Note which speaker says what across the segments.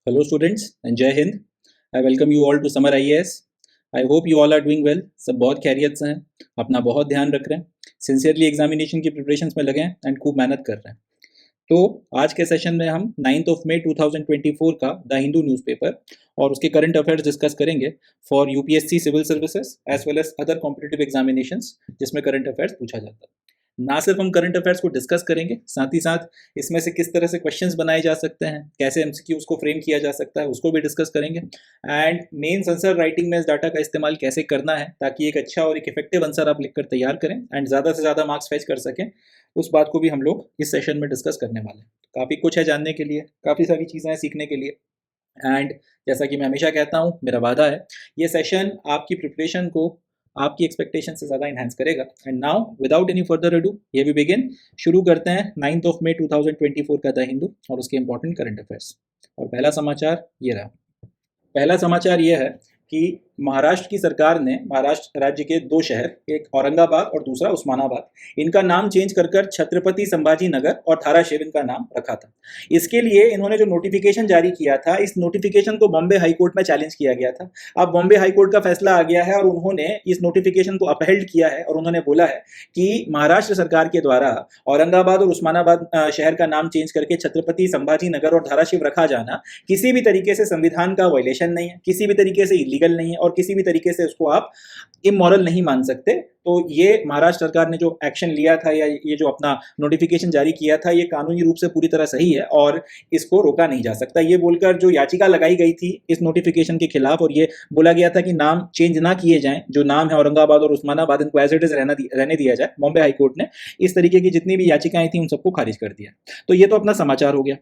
Speaker 1: Hello students and Jai Hind. I welcome you all to Summer IAS. I hope you all are doing well. सब बहुत खैरियत से हैं, अपना बहुत ध्यान रख रहे हैं, सिंसियरली एग्जामिनेशन की प्रिपरेशंस में लगे हैं एंड खूब मेहनत कर रहे हैं। तो आज के सेशन में हम 9th of May 2024 का द हिंदू न्यूज़पेपर और उसके करंट अफेयर्स डिस्कस करेंगे for UPSC civil services as well as other competitive examinations जिसमें करंट अफेयर्स पूछा जाता है। ना सिर्फ हम करंट अफेयर्स को डिस्कस करेंगे, साथ ही साथ इसमें से किस तरह से क्वेश्चंस बनाए जा सकते हैं, कैसे एमसीक्यूज को फ्रेम किया जा सकता है, उसको भी डिस्कस करेंगे एंड मेन आंसर राइटिंग में इस डाटा का इस्तेमाल कैसे करना है ताकि एक अच्छा और एक इफेक्टिव आंसर आप लिखकर तैयार करें एंड ज़्यादा से ज़्यादा मार्क्स फेच कर सकें, उस बात को भी हम लोग इस सेशन में डिस्कस करने वाले हैं। काफ़ी कुछ है जानने के लिए, काफ़ी सारी चीज़ें हैं सीखने के लिए एंड जैसा कि मैं हमेशा कहता हूँ, मेरा वादा है ये सेशन आपकी प्रिपरेशन को आपकी एक्सपेक्टेशन से ज़्यादा इन्हांस करेगा। And now without any further ado ये भी बिगिन शुरू करते हैं 9th of May 2024 का द हिंदू और उसके इंपॉर्टेंट करंट अफेयर्स। और पहला समाचार ये रहा। पहला समाचार ये है कि महाराष्ट्र की सरकार ने महाराष्ट्र राज्य के दो शहर, एक औरंगाबाद और दूसरा उस्मानाबाद, इनका नाम चेंज कर छत्रपति संभाजी नगर और धाराशिव इनका नाम रखा था। इसके लिए इन्होंने जो नोटिफिकेशन जारी किया था, इस नोटिफिकेशन को बॉम्बे हाई कोर्ट में चैलेंज किया गया था। अब बॉम्बे हाई कोर्ट का फैसला आ गया है और उन्होंने इस नोटिफिकेशन को अपहेल्ड किया है और उन्होंने बोला है कि महाराष्ट्र सरकार के द्वारा औरंगाबाद और उस्मानाबाद शहर का नाम चेंज करके छत्रपति संभाजी नगर और धाराशिव रखा जाना किसी भी तरीके से संविधान का वायलेशन नहीं है, किसी भी तरीके से इलीगल नहीं है और किसी भी तरीके से उसको आप इमोरल नहीं मान सकते। तो ये महाराष्ट्र सरकार ने जो एक्शन लिया था या ये जो अपना नोटिफिकेशन जारी किया था, ये कानूनी रूप से पूरी तरह सही है और इसको रोका नहीं जा सकता। ये बोलकर जो याचिका लगाई गई थी इस नोटिफिकेशन के खिलाफ और ये बोला गया था कि नाम चेंज ना किए जाएं, जो नाम है औरंगाबाद और उस्मानाबाद इनको एज इट इज रहने दिया जाए, बॉम्बे हाई कोर्ट ने इस तरीके की जितनी भी याचिकाएं थी उन सबको खारिज कर दिया। तो ये तो अपना समाचार हो गया।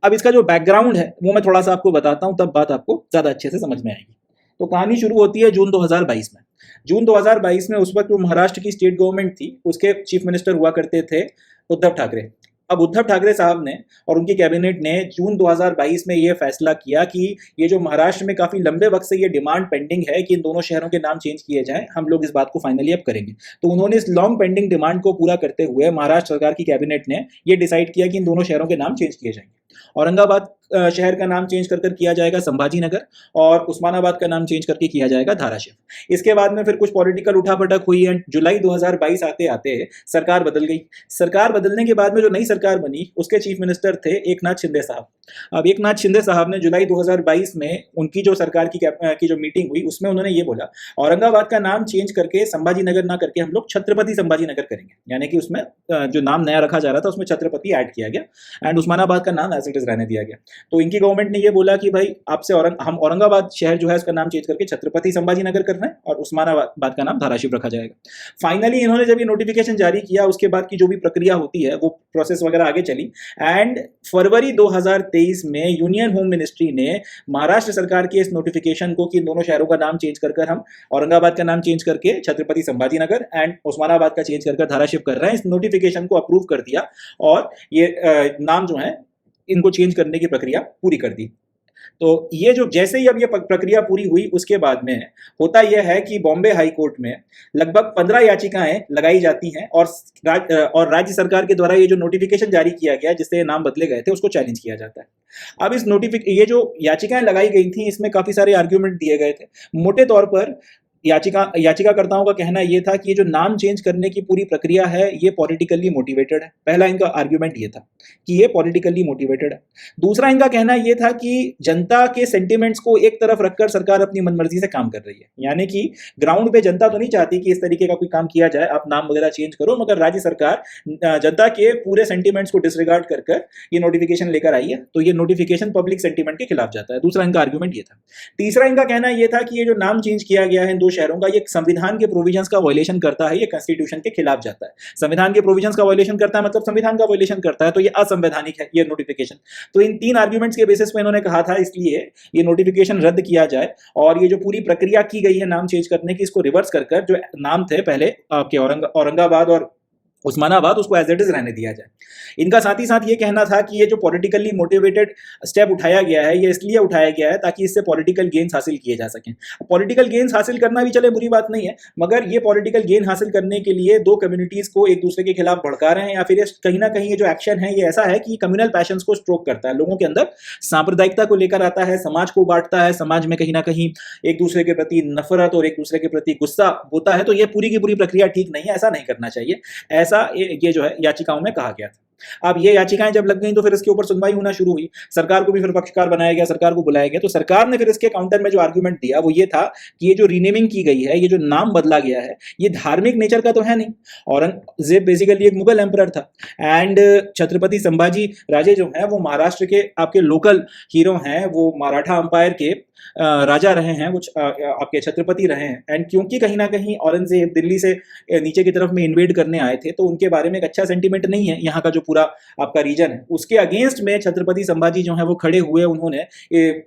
Speaker 1: अब इसका जो बैकग्राउंड है वो मैं थोड़ा सा आपको बताता हूँ, तब बात आपको ज़्यादा अच्छे से समझ में आएगी। तो कहानी शुरू होती है जून 2022 में। जून 2022 में उस वक्त जो महाराष्ट्र की स्टेट गवर्नमेंट थी उसके चीफ मिनिस्टर हुआ करते थे उद्धव ठाकरे। अब उद्धव ठाकरे साहब ने और उनकी कैबिनेट ने जून 2022 में यह फैसला किया कि ये जो महाराष्ट्र में काफ़ी लंबे वक्त से ये डिमांड पेंडिंग है कि इन दोनों शहरों के नाम चेंज किए जाएं, हम लोग इस बात को फाइनली अब करेंगे। तो उन्होंने इस लॉन्ग पेंडिंग डिमांड को पूरा करते हुए महाराष्ट्र सरकार की कैबिनेट ने यह डिसाइड किया कि इन दोनों शहरों के नाम चेंज किए जाएंगे। औरंगाबाद शहर का नाम चेंज कर किया जाएगा संभाजी नगर और उस्मानाबाद का नाम चेंज करके किया जाएगा धाराशिव। इसके बाद में फिर कुछ पॉलिटिकल उठापटक हुई एंड जुलाई 2022 आते आते सरकार बदल गई। सरकार बदलने के बाद में जो नई सरकार बनी उसके चीफ मिनिस्टर थे एकनाथ शिंदे साहब। अब एकनाथ शिंदे साहब ने जुलाई 2022 में उनकी जो सरकार की जो मीटिंग हुई उसमें उन्होंने ये बोला, औरंगाबाद का नाम चेंज करके संभाजी नगर ना करके हम लोग छत्रपति संभाजी नगर करेंगे, यानी कि उसमें जो नाम नया रखा जा रहा था उसमें छत्रपति ऐड किया गया एंड उस्मानाबाद का नाम एज इट इज रहने दिया गया। तो इनकी गवर्नमेंट ने ये बोला कि भाई आपसे हम औरंगाबाद शहर जो है उसका नाम चेंज करके छत्रपति संभाजी नगर करना है और उस्मानाबाद का नाम धाराशिव रखा जाएगा। फाइनली इन्होंने जब ये नोटिफिकेशन जारी किया उसके बाद की जो भी प्रक्रिया होती है वो प्रोसेस वगैरह आगे चली एंड फरवरी 2023 में यूनियन होम मिनिस्ट्री ने महाराष्ट्र सरकार के इस नोटिफिकेशन को कि दोनों शहरों का नाम चेंज कर हम औरंगाबाद का नाम चेंज करके छत्रपति संभाजी नगर एंड उस्मानाबाद का चेंज कर धाराशिव कर रहे हैं, इस नोटिफिकेशन को अप्रूव कर दिया और ये नाम जो है इनको चेंज करने की प्रक्रिया पूरी कर दी। तो ये जो जैसे ही अब ये प्रक्रिया पूरी हुई उसके बाद में होता यह है कि बॉम्बे हाई कोर्ट में लगभग 15 याचिकाएं लगाई जाती हैं और राज्य सरकार के द्वारा ये जो नोटिफिकेशन जारी किया गया जिससे नाम बदले गए थे उसको चैलेंज किया जाता है। अब इस ये जो याचिकाएं लगाई गई थी इसमें काफी सारे आर्ग्यूमेंट दिए गए थे। मोटे तौर पर याचिकाकर्ताओं का कहना यह था कि ये जो नाम चेंज करने की पूरी प्रक्रिया है ये पॉलिटिकली मोटिवेटेड है। पहला इनका आर्ग्यूमेंट ये था कि ये पॉलिटिकली मोटिवेटेड है। दूसरा इनका कहना ये था कि जनता के सेंटिमेंट्स को एक तरफ रखकर सरकार अपनी मनमर्जी से काम कर रही है, यानी कि ग्राउंड पे जनता तो नहीं चाहती कि इस तरीके का कोई काम किया जाए, आप नाम वगैरह चेंज करो, मगर राज्य सरकार जनता के पूरे सेंटिमेंट्स को डिसरिगार्ड कर ये नोटिफिकेशन लेकर आई है, तो ये नोटिफिकेशन पब्लिक सेंटिमेंट के खिलाफ जाता है। दूसरा इनका आर्ग्यूमेंट ये था। तीसरा इनका कहना यह था कि ये जो नाम चेंज किया गया है शहरों का ये संविधान के प्रोविजंस का वायलेशन करता है, ये कॉन्स्टिट्यूशन के खिलाफ जाता है। संविधान के प्रोविजंस का वायलेशन करता है मतलब संविधान का वायलेशन करता है, तो ये असंवैधानिक है ये नोटिफिकेशन। तो इन तीन आर्ग्यूमेंट्स के बेसिस पे इन्होंने कहा था इसलिए ये नोटिफिकेशन रद्द किया जाए और ये जो पूरी प्रक्रिया की गई है नाम चेंज करने की इसको रिवर्स कर जो नाम थे पहले आपके औरंगाबाद और उस्मानाबाद उसको एज इट इज रहने दिया जाए। इनका साथ ही साथ ये कहना था कि ये जो पॉलिटिकली मोटिवेटेड स्टेप उठाया गया है ये इसलिए उठाया गया है ताकि इससे पॉलिटिकल गेन्स हासिल किए जा सकें। पॉलिटिकल गेन्स हासिल करना भी चले बुरी बात नहीं है, मगर ये पॉलिटिकल गेन हासिल करने के लिए दो कम्युनिटीज को एक दूसरे के खिलाफ भड़का रहे हैं, या फिर कहीं ना कहीं ये जो एक्शन है ये ऐसा है कि कम्युनल पैशंस को स्ट्रोक करता है, लोगों के अंदर सांप्रदायिकता को लेकर आता है, समाज को बांटता है, समाज में कहीं ना कहीं एक दूसरे के प्रति नफरत और एक दूसरे के प्रति गुस्सा होता है। तो ये पूरी की पूरी प्रक्रिया ठीक नहीं है, ऐसा नहीं करना चाहिए, ऐसा ये जो है याचिकाओं में कहा गया था। अब ये याचिकाएं जब लग गई तो फिर इसके ऊपर सुनवाई होना शुरू हुई, सरकार को भी फिर पक्षकार बनाया गया, सरकार को बुलाया गया। तो सरकार ने फिर इसके काउंटर में जो आर्गुमेंट दिया वो ये था कि ये जो रीनेमिंग की गई है, ये जो नाम बदला गया है, ये धार्मिक नेचर का तो है नहीं। औरंगजेब बेसिकली एक मुगल एम्परर था एंड छत्रपति संभाजी राजे जो है वो महाराष्ट्र के आपके लोकल हीरो हैं, वो मराठा अंपायर के राजा रहे हैं, वो आपके छत्रपति रहे हैं। एंड क्योंकि कहीं ना कहीं औरंगजेब दिल्ली से नीचे की तरफ में इन्वेड करने आए थे तो उनके बारे में एक अच्छा सेंटीमेंट नहीं है यहाँ का जो पूरा आपका रीजन है। उसके अगेंस्ट में छत्रपति संभाजी जो है वो खड़े हुए, उन्होंने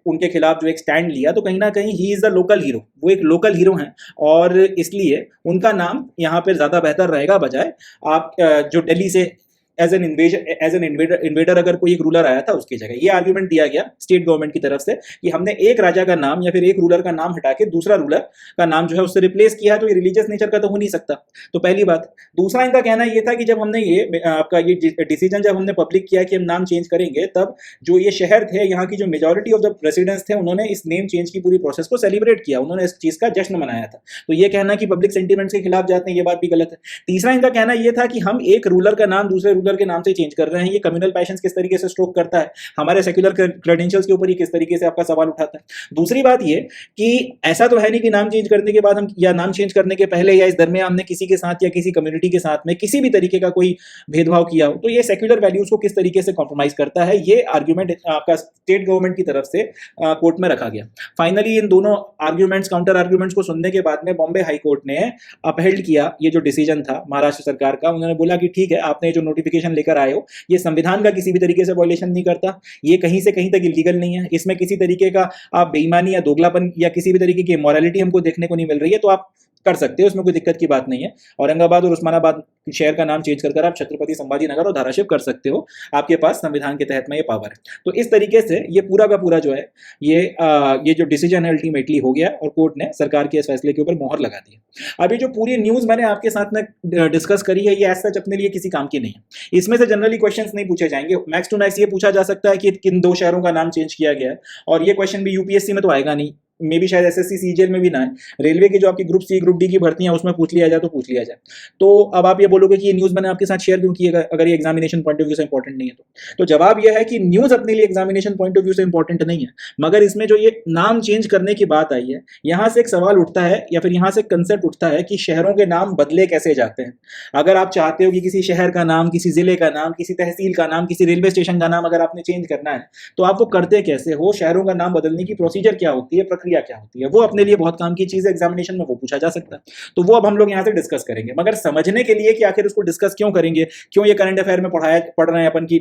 Speaker 1: उनके खिलाफ जो एक स्टैंड लिया, तो कहीं ना कहीं he is the local hero, वो एक लोकल हीरो हैं और इसलिए उनका नाम यहाँ पर ज्यादा बेहतर रहेगा बजाय आप जो दिल्ली से एज एन इन्वेडर अगर कोई एक रूलर आया था उसकी जगह। ये आर्ग्यूमेंट दिया गया स्टेट गवर्नमेंट की तरफ से कि हमने एक राजा का नाम या फिर एक रूलर का नाम हटा के दूसरा रूलर का नाम जो है उससे रिप्लेस किया, तो ये रिलीजियस नेचर का तो हो नहीं सकता। तो पहली बात। दूसरा इनका कहना ये था कि जब हमने ये आपका ये डिसीजन जब हमने पब्लिक किया कि हम नाम चेंज करेंगे, तब जो ये शहर थे, यहाँ की जो मेजोरिटी ऑफ द रेसिडेंट्स थे, उन्होंने इस नेम चेंज की पूरी प्रोसेस को सेलिब्रेट किया, उन्होंने इस चीज का जश्न मनाया था। तो ये कहना कि पब्लिक सेंटिमेंट्स के खिलाफ जाते हैं, ये बात भी गलत है। तीसरा इनका कहना यह था कि हम एक रूलर का नाम दूसरे रूलर के नाम से चेंज कर रहे हैं, ये कम्युनल पैशंस किस तरीके से स्ट्रोक करता है, हमारे सेक्युलर क्रेडेंशियल्स के ऊपर ये किस तरीके से आपका सवाल उठाता है। दूसरी बात ये कि ऐसा तो है नहीं कि नाम चेंज करने के बाद हम या नाम चेंज करने के पहले या इस दरमियान हमने किसी के साथ या किसी कम्युनिटी के साथ में किसी भी तरीके का कोई भेदभाव किया हो। तो ये सेक्युलर वैल्यूज को किस तरीके से कॉम्प्रोमाइज करता है, ये आर्ग्यूमेंट आपका स्टेट गवर्नमेंट की तरफ से कोर्ट में रखा गया। फाइनली इन दोनों आर्ग्यूमेंट्स, काउंटर आर्ग्यूमेंट्स को सुनने के बाद में बॉम्बे हाई कोर्ट ने अपहेल्ड किया ये जो डिसीजन था महाराष्ट्र सरकार का। उन्होंने बोला कि ठीक है, आपने जो नोटिफिकेशन लेकर आए हो ये संविधान का किसी भी तरीके से वायलेशन नहीं करता, ये कहीं से कहीं तक इलीगल नहीं है, इसमें किसी तरीके का आप बेईमानी या दोगलापन या किसी भी तरीके की मॉरलिटी हमको देखने को नहीं मिल रही है, तो आप कर सकते हो, उसमें कोई दिक्कत की बात नहीं है। औरंगाबाद और उस्मानाबाद शहर का नाम चेंज कर आप छत्रपति संभाजी नगर और धाराशिव कर सकते हो, आपके पास संविधान के तहत में ये पावर है। तो इस तरीके से ये पूरा का पूरा जो है ये जो डिसीजन है अल्टीमेटली हो गया और कोर्ट ने सरकार के इस फैसले के ऊपर मोहर लगा दी। अभी जो पूरी न्यूज मैंने आपके साथ में डिस्कस करी है, ये एज सच अपने लिए किसी काम की नहीं है। इसमें से जनरली क्वेश्चंस नहीं पूछे जाएंगे। मैक्स टू मैक्स ये पूछा जा सकता है कि किन दो शहरों का नाम चेंज किया गया है, और ये क्वेश्चन भी यूपीएससी में तो आएगा नहीं, मे भी शायद एसएससी सीजीएल में भी ना है। रेलवे की जो आपकी ग्रुप सी ग्रुप डी की भर्तियां उसमें पूछ लिया जाए तो पूछ लिया जाए। तो अब आप ये बोलोगे कि ये न्यूज़ मैंने आपके साथ शेयर क्यों की अगर ये एग्जामिनेशन पॉइंट ऑफ व्यू से इंपॉर्टेंट नहीं है तो जवाब यह है कि न्यूज़ अपने लिए एग्जामिनेशन पॉइंट ऑफ व्यू से इंपॉर्टेंट नहीं है, मगर इसमें जो ये नाम चेंज करने की बात आई है, यहाँ से एक सवाल उठता है या फिर यहाँ से कंसेप्ट उठता है कि शहरों के नाम बदले कैसे जाते हैं। अगर आप चाहते हो कि किसी शहर का नाम, किसी जिले का नाम, किसी तहसील का नाम, किसी रेलवे स्टेशन का नाम अगर आपने चेंज करना है तो आप वो करते कैसे हो, शहरों का नाम बदलने की प्रोसीजर क्या होती है, प्रक्रिया क्या होती है, वो अपने लिए बहुत काम की चीज है, एग्जामिनेशन में वो पूछा जा सकता है। तो वो अब हम लोग यहाँ से डिस्कस करेंगे, मगर समझने के लिए कि आखिर उसको डिस्कस क्यों करेंगे, क्यों ये करंट अफेयर में पढ़ रहे हैं अपन की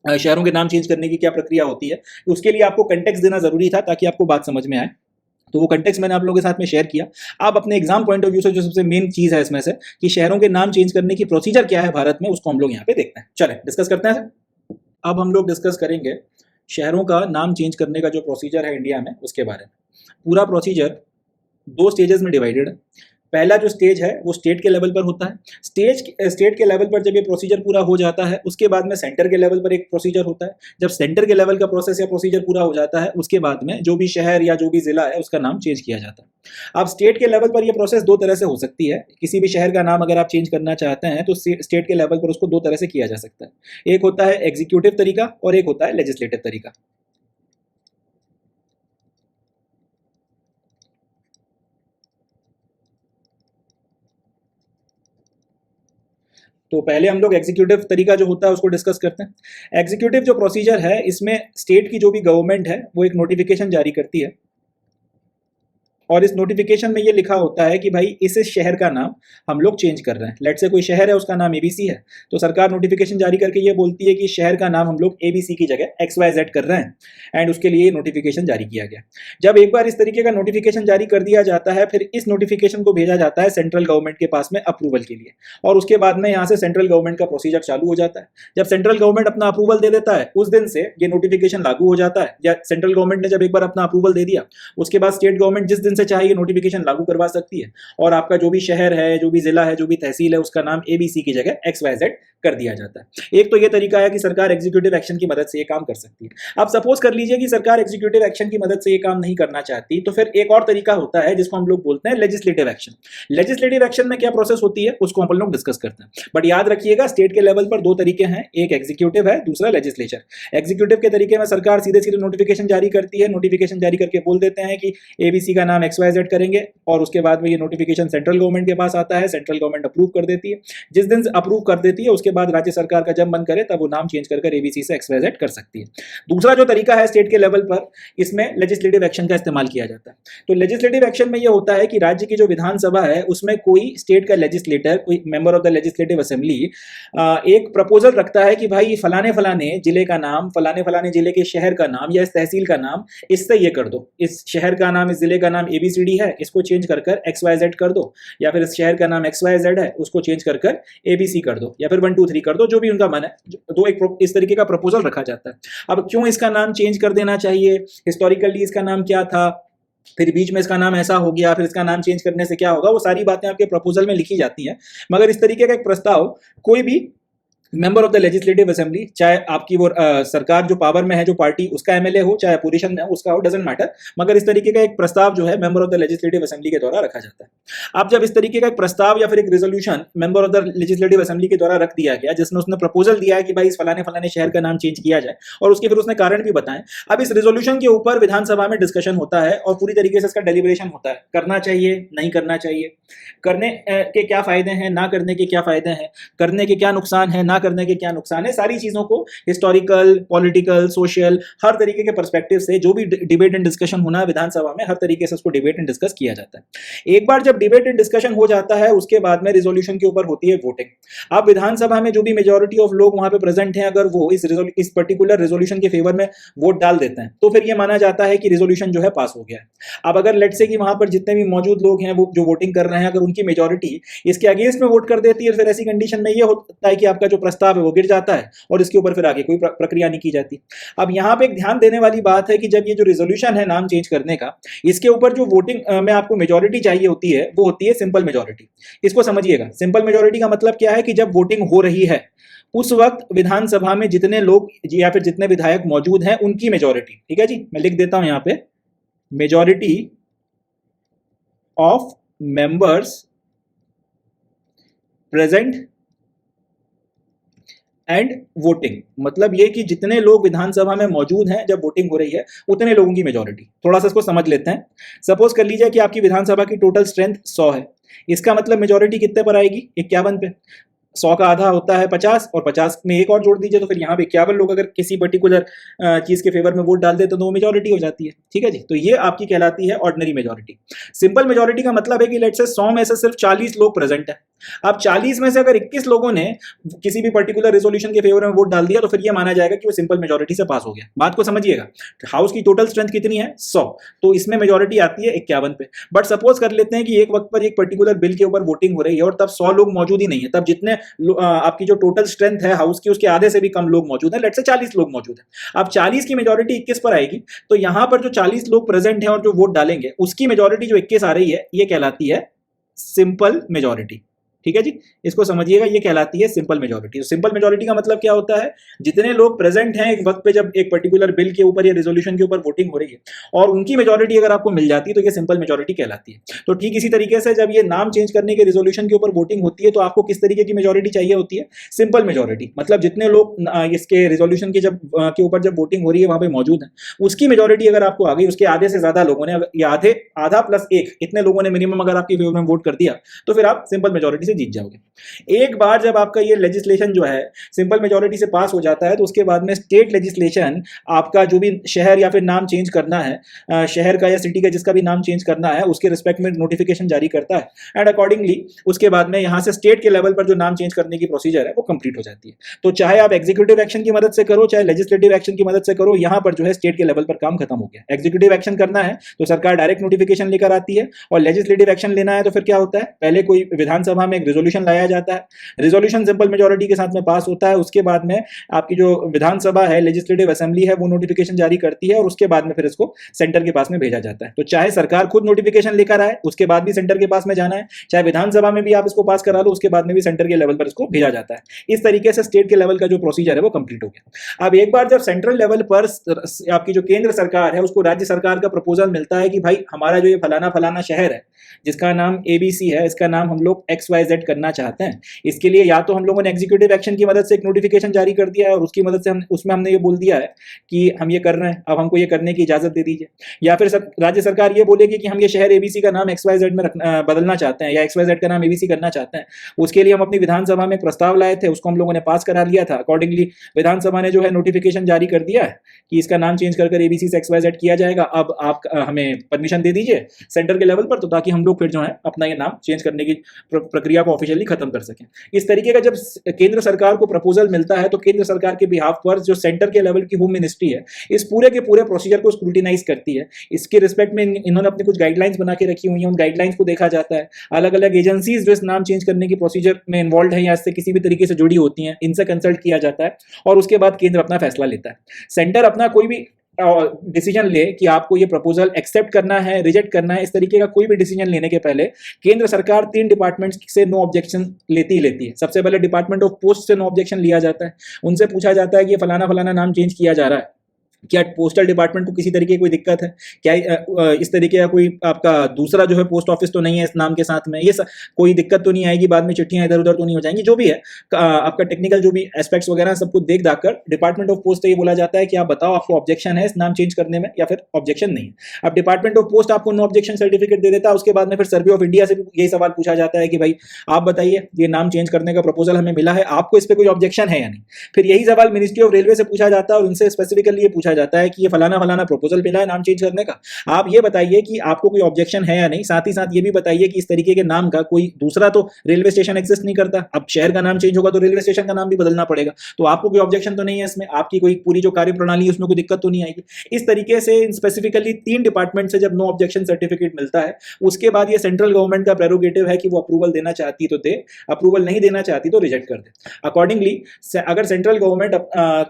Speaker 1: शहरों के नाम चेंज करने की क्या प्रक्रिया होती है, उसके लिए आपको कंटेक्स्ट देना जरूरी था ताकि आपको बात समझ में आए। तो वो कंटेक्स्ट मैंने आप लोगों के साथ में शेयर किया। आप अपने एग्जाम पॉइंट ऑफ व्यू से जो सबसे मेन चीज है इसमें से कि शहरों के नाम चेंज करने की प्रोसीजर क्या है भारत में, उसको हम लोग यहाँ पे देखते हैं। चलें डिस्कस करते हैं। अब हम लोग डिस्कस करेंगे शहरों का नाम चेंज करने का जो प्रोसीजर है इंडिया में, उसके बारे में। पूरा प्रोसीजर 2 स्टेजेस में डिवाइडेड है। पहला जो स्टेज है वो स्टेट के लेवल पर होता है। स्टेट के लेवल पर जब ये प्रोसीजर पूरा हो जाता है उसके बाद में सेंटर के लेवल पर एक प्रोसीजर होता है। जब सेंटर के लेवल का प्रोसेस या प्रोसीजर पूरा हो जाता है उसके बाद में जो भी शहर या जो भी जिला है उसका नाम चेंज किया जाता है। अब स्टेट के लेवल पर यह प्रोसेस 2 तरह से हो सकती है। किसी भी शहर का नाम अगर आप चेंज करना चाहते हैं तो स्टेट के लेवल पर उसको 2 तरह से किया जा सकता है। एक होता है एग्जीक्यूटिव तरीका और एक होता है लेजिस्लेटिव तरीका। तो पहले हम लोग एग्जीक्यूटिव तरीका जो होता है उसको डिस्कस करते हैं। एग्जीक्यूटिव जो प्रोसीजर है इसमें स्टेट की जो भी गवर्नमेंट है वो एक नोटिफिकेशन जारी करती है और इस नोटिफिकेशन में ये लिखा होता है कि भाई इस शहर का नाम हम लोग चेंज कर रहे हैं। लेट से कोई शहर है उसका नाम एबीसी है, तो सरकार नोटिफिकेशन जारी करके ये बोलती है कि शहर का नाम हम लोग एबीसी की जगह XYZ कर रहे हैं, एंड उसके लिए नोटिफिकेशन जारी किया गया। जब एक बार इस तरीके का नोटिफिकेशन जारी कर दिया जाता है, फिर इस नोटिफिकेशन को भेजा जाता है सेंट्रल गवर्नमेंट के पास में अप्रूवल के लिए, और उसके बाद में यहाँ से सेंट्रल गवर्नमेंट का प्रोसीजर चालू हो जाता है। जब सेंट्रल गवर्नमेंट अपना अप्रूवल दे देता है, उस दिन से ये नोटिफिकेशन लागू हो जाता है। या सेंट्रल गवर्नमेंट ने जब एक बार अपना अप्रूवल दे दिया, उसके बाद स्टेट गवर्नमेंट जिस दिन से चाहे ये नोटिफिकेशन लागू करवा सकती है, और आपका जो भी शहर है, जो भी जिला है, जो भी तहसील है, उसका नाम एबीसी की जगह XYZ कर दिया जाता है। एक तो ये तरीका है कि सरकार एग्जीक्यूटिव एक्शन की मदद से ये काम कर सकती है। अब सपोज कर लीजिए कि सरकार एग्जीक्यूटिव एक्शन की मदद से ये काम नहीं करना चाहती, तो फिर एक और तरीका होता है जिसको हम लोग बोलते हैं लेजिस्लेटिव एक्शन। लेजिस्लेटिव एक्शन में क्या प्रोसेस होती है उसको हम लोग डिस्कस करते हैं, बट याद रखिएगा स्टेट के लेवल पर दो तरीके हैं, एक एग्जीक्यूटिव है, दूसरा लेजिस्लेचर। एग्जीक्यूटिव के तरीके में सरकार सीधे सीधे नोटिफिकेशन जारी करती है, नोटिफिकेशन जारी करके बोल देते हैं कि एबीसी का नाम XYZ करेंगे, और उसके बाद में ये नोटिफिकेशन सेंट्रल गवर्नमेंट के पास आता है, सेंट्रल गवर्नमेंट अप्रूव कर देती है। जिस दिन अप्रूव कर देती है, उसके बाद राज्य सरकार का जब मन करे तब वो नाम चेंज कर एबीसी से XYZ कर सकती है। दूसरा जो तरीका है स्टेट के लेवल पर, इसमें लेजिस्लेटिव एक्शन का इस्तेमाल किया जाता है। तो लेजिस्लेटिव एक्शन में ये होता है कि राज्य की जो विधानसभा है उसमें कोई स्टेट का लेजिस्लेटर, कोई member of the legislative assembly एक प्रपोजल रखता है कि भाई फलाने फलाने जिले का नाम, फलाने फलाने जिले के शहर का नाम या इस तहसील का नाम इससे ये कर दो, इस शहर का नाम, इस जिले का नाम ABCD है, इसको चेंज कर XYZ कर दो, या फिर इस शहर का नाम XYZ है, उसको चेंज कर ABC कर दो, या फिर 1 2 3 कर दो, जो भी उनका मन है। तो एक इस तरीके का प्रपोजल रखा जाता है। अब क्यों इसका नाम चेंज कर देना चाहिए, हिस्टोरिकली इसका नाम क्या था, फिर बीच में इसका नाम ऐसा हो गया, फिर इसका नाम चेंज करने से क्या होगा, वो सारी बातें आपके प्रपोजल में लिखी जाती हैं। मगर इस तरीके का एक प्रस्ताव कोई भी member of the legislative assembly, चाहे आपकी वो सरकार जो पावर में है, जो पार्टी, उसका एमएलए हो, चाहे अपोजिशन में उसका हो, डजंट मैटर, मगर इस तरीके का एक प्रस्ताव जो है member of the legislative assembly के द्वारा रखा जाता है। अब जब इस तरीके का एक प्रस्ताव या फिर एक resolution member of the legislative assembly के द्वारा रख दिया गया, जिसमें उसने प्रपोजल दिया है कि भाई इस फलाने फलाने शहर का नाम चेंज किया जाए, और उसके फिर उसने कारण भी बताएं। अब इस रेजोल्यूशन के ऊपर विधानसभा में डिस्कशन होता है और पूरी तरीके से इसका डेलिब्रेशन होता है, करना चाहिए, नहीं करना चाहिए, करने के क्या फायदे हैं, ना करने के क्या फायदे हैं, करने के क्या नुकसान है, ना करने के क्या नुकसान है। सारी चीजों को हिस्टोरिकल, पॉलिटिकल, सोशल, हर तरीके के पर्सपेक्टिव से जो भी डिबेट एंड डिस्कशन होना है विधानसभा में, हर तरीके से उसको डिबेट एंड डिस्कस किया जाता है। एक बार जब डिबेट एंड डिस्कशन हो जाता है, उसके बाद में रिजोल्यूशन के ऊपर होती है वोटिंग। अब विधानसभा में जो भी मेजोरिटी ऑफ लोग वहां पे प्रेजेंट हैं, अगर वो इस पर्टिकुलर रेजोल्यूशन के फेवर में वोट डाल देते हैं, तो फिर ये माना जाता है कि रेजोल्यूशन जो है पास हो गया है। अब अगर लेट्स से कि वहां पर जितने भी मौजूद लोग हैं वो जो वोटिंग कर रहे हैं, अगर उनकी मेजोरिटी इसके अगेंस्ट में वोट कर देती है, फिर ऐसी कंडीशन में ये होता है कि आपका जो प्रस्ताव है वो गिर जाता है और इसके ऊपर फिर आगे कोई प्रक्रिया नहीं की जाती। अब यहाँ पे एक ध्यान देने वाली बात है कि जब ये जो रेजोल्यूशन है नाम चेंज करने का, इसके ऊपर जो वोटिंग में आपको मेजोरिटी चाहिए होती है, वो होती है सिंपल मेजोरिटी। इसको समझिएगा, सिंपल मेजोरिटी का मतलब क्या है कि जब वोटिंग हो रही है उस वक्त विधानसभा में जितने लोग या फिर जितने विधायक मौजूद हैं उनकी मेजोरिटी, ठीक है जी, मैं लिख देता हूं यहां पे, majority of members present and voting, मतलब ये कि जितने लोग विधानसभा में मौजूद हैं जब वोटिंग हो रही है उतने लोगों की मेजोरिटी। थोड़ा सा इसको समझ लेते हैं। सपोज कर लीजिए कि आपकी विधानसभा की टोटल स्ट्रेंथ 100 है, इसका मतलब मेजोरिटी कितने पर आएगी, 51 पे। 100 का आधा होता है 50, और 50 में एक और जोड़ दीजिए, तो फिर यहाँ पे 51 लोग अगर किसी पर्टिकुलर चीज के फेवर में वोट डाल देते तो वो मेजोरिटी हो जाती है, ठीक है जी। तो ये आपकी कहलाती है ऑर्डिनरी मेजोरिटी। सिंपल मेजोरिटी का मतलब है कि लेट्स से 100 में से सिर्फ 40 लोग प्रेजेंट है। अब 40 में से अगर 21 लोगों ने किसी भी पर्टिकुलर रेजोल्यूशन के फेवर में वोट डाल दिया, तो फिर ये माना जाएगा कि वो सिंपल मेजोरिटी से पास हो गया। बात को समझिएगा, हाउस की टोटल स्ट्रेंथ कितनी है, 100, तो इसमें मेजोरिटी आती है 51 पे। बट सपोज कर लेते हैं कि एक वक्त पर एक पर्टिकुलर बिल के ऊपर वोटिंग हो रही है और तब 100 लोग मौजूद ही नहीं है, तब जितने आपकी जो टोटल स्ट्रेंथ है हाउस की उसके आधे से भी कम लोग मौजूद है, लेट्स से 40 लोग मौजूद है। अब 40 की मेजोरिटी 21 पर आएगी, तो यहां पर जो 40 लोग प्रेजेंट हैं और जो वोट डालेंगे उसकी मेजोरिटी जो 21 आ रही है, ये कहलाती है सिंपल मेजोरिटी, ठीक है जी। इसको समझिएगा, ये कहलाती है सिंपल मेजोरिटी। तो सिंपल मेजोरिटी का मतलब क्या होता है, जितने लोग प्रेजेंट हैं एक वक्त पे जब एक पर्टिकुलर बिल के ऊपर या रेजोल्यूशन के ऊपर वोटिंग हो रही है और उनकी मेजोरिटी अगर आपको मिल जाती है तो ये सिंपल मेजोरिटी कहलाती है। तो ठीक इसी तरीके से जब ये नाम चेंज करने के रेजोल्यूशन के ऊपर वोटिंग होती है तो आपको किस तरीके की मेजोरिटी चाहिए होती है, सिंपल मेजोरिटी। मतलब जितने लोग इसके रेजोल्यूशन के ऊपर जब वोटिंग हो रही है वहां पे मौजूद है, उसकी मेजोरिटी अगर आपको आ गई, उसके आधे से ज्यादा लोगों ने, या आधा प्लस 1, इतने लोगों ने मिनिमम अगर आपके फेवर में वोट कर दिया, तो फिर आप सिंपल मेजोरिटी से जीत जाओगे। एक बार जब आपका ये लेजिस्लेशन जो है सिंपल मेजोरिटी से पास हो जाता है तो उसके बाद में स्टेट लेजिस्लेशन आपका जो भी शहर या फिर नाम चेंज करना है, शहर का या सिटी का जिसका भी नाम चेंज करना है उसके रिस्पेक्ट में नोटिफिकेशन जारी करता है एंड अकॉर्डिंगली उसके बाद में यहाँ से स्टेट के लेवल पर जो नाम चेंज करने की प्रोसीजर है वो कंप्लीट हो जाती है। तो चाहे आप एग्जीक्यूटिव एक्शन की मदद से करो चाहे लेजिस्लेटिव एक्शन की मदद से करो, यहाँ पर जो है स्टेट के लेवल पर काम खत्म हो गया। एग्जीक्यूटिव एक्शन करना है तो सरकार डायरेक्ट नोटिफिकेशन लेकर आती है और लेजिस्लेटिव एक्शन लेना है तो फिर क्या होता है, पहले कोई विधानसभा में एक रेजोल्यूशन लाया जाता है, रेजोल्यूशन सिंपल मेजोरिटी के साथ में पास होता है, उसके बाद में आपकी जो विधानसभा है लेजिस्लेटिव असेंबली है वो नोटिफिकेशन जारी करती है और उसके बाद में फिर इसको सेंटर के पास में भेजा जाता है। तो चाहे सरकार खुद नोटिफिकेशन लेकर आए उसके बाद भी सेंटर के पास में जाना है, चाहे विधानसभा में भी आप इसको पास करा लो उसके बाद में भी सेंटर के लेवल पर इसको भेजा जाता है। इस तरीके से स्टेट के लेवल का जो प्रोसीजर है वो कंप्लीट हो गया। अब एक बार जब सेंट्रल लेवल पर आपकी जो केंद्र सरकार है उसको राज्य सरकार का प्रपोजल मिलता है कि भाई हमारा जो ये फलाना फलाना शहर है जिसका नाम ABC है इसका नाम हम लोग XYZ करना चाहते हैं, इसके लिए या तो हम लोगों ने एग्जीक्यूटिव एक्शन की मदद से एक नोटिफिकेशन जारी कर दिया है और उसकी मदद से उसमें हमने ये बोल दिया है कि हम ये कर रहे हैं, अब हमको ये करने की इजाजत दे दीजिए, या फिर राज्य सरकार ये बोलेगी कि हम ये शहर ABC का नाम XYZ में बदलना चाहते हैं या XYZ का नाम ABC करना चाहते हैं। उसके लिए हम अपनी विधानसभा में एक प्रस्ताव लाए थे, उसको हम लोगों ने पास करा लिया था, अकॉर्डिंगली विधानसभा ने जो है नोटिफिकेशन जारी कर दिया है कि इसका नाम चेंज कर ABC से XYZ किया जाएगा, अब आप हमें परमिशन दे दीजिए सेंटर के लेवल पर, तो ताकि हम लोग फिर जो है अपना ये नाम चेंज करने की प्रक्रिया को ऑफिशियली खत्म कर सकें। इस तरीके का जब केंद्र सरकार को प्रपोजल मिलता है तो केंद्र सरकार के बिहाफ पर जो सेंटर के लेवल की होम मिनिस्ट्री है इस पूरे के पूरे प्रोसीजर को स्क्रूटिनाइज करती है। इसके रिस्पेक्ट में इन्होंने अपनी कुछ गाइडलाइंस बना के रखी हुई हैं, उन गाइडलाइंस को देखा जाता है। अलग अलग एजेंसीज जो इस नाम चेंज करने की प्रोसीजर में इन्वॉल्व है या इससे किसी भी तरीके से जुड़ी होती हैं इनसे कंसल्ट किया जाता है और उसके बाद केंद्र अपना फैसला लेता है। सेंटर अपना कोई भी डिसीजन ले कि आपको ये प्रपोजल एक्सेप्ट करना है रिजेक्ट करना है, इस तरीके का कोई भी डिसीजन लेने के पहले केंद्र सरकार 3 डिपार्टमेंट्स से नो ऑब्जेक्शन लेती है। सबसे पहले डिपार्टमेंट ऑफ पोस्ट से नो ऑब्जेक्शन लिया जाता है, उनसे पूछा जाता है कि ये फलाना फलाना नाम चेंज किया जा रहा है, क्या पोस्टल डिपार्टमेंट को किसी तरीके की कोई दिक्कत है, क्या इस तरीके का कोई आपका दूसरा जो है पोस्ट ऑफिस तो नहीं है इस नाम के साथ में, ये कोई दिक्कत तो नहीं आएगी, बाद में चिट्ठियां इधर उधर तो नहीं हो जाएंगी, जो भी है आपका टेक्निकल जो भी एस्पेक्ट्स वगैरह सब कुछ देख दाखकर डिपार्टमेंट ऑफ पोस्ट से ये बोला जाता है कि आप बताओ आपको ऑब्जेक्शन है इस नाम चेंज करने में या फिर ऑब्जेक्शन नहीं है। अब डिपार्टमेंट ऑफ पोस्ट आपको नो ऑब्जेक्शन सर्टिफिकेट दे देता है, उसके बाद में फिर सर्वे ऑफ इंडिया से भी यही सवाल पूछा जाता है कि भाई आप बताइए ये नाम चेंज करने का प्रपोजल हमें मिला है, आपको इस पर कोई ऑब्जेक्शन है या नहीं। फिर यही सवाल मिनिस्ट्री ऑफ रेलवे से पूछा जाता है और उनसे स्पेसिफिकली ये पूछा जाता है कि ये फलाना फलाना प्रपोजल मिला है नाम चेंज करने का, आप ये बताइए कि आपको कोई ऑब्जेक्शन है या नहीं, साथ ही साथ ये भी बताइए कि इस तरीके के नाम का कोई दूसरा तो रेलवे स्टेशन एग्जिस्ट नहीं करता, अब शहर का नाम चेंज होगा तो रेलवे स्टेशन का नाम भी बदलना पड़ेगा, तो आपको कोई ऑब्जेक्शन तो नहीं है इसमें, आपकी कोई पूरी जो कार्य प्रणाली है उसमें कोई दिक्कत तो नहीं आएगी। इस तरीके से स्पेसिफिकली 3 डिपार्टमेंट से जब नो ऑब्जेक्शन सर्टिफिकेट मिलता है उसके बाद ये सेंट्रल गवर्नमेंट का प्रेरोगेटिव है कि वो अप्रूवल देना चाहती तो दे, अप्रूवल नहीं देना चाहती तो रिजेक्ट कर दे। अकॉर्डिंगली अगर सेंट्रल गवर्नमेंट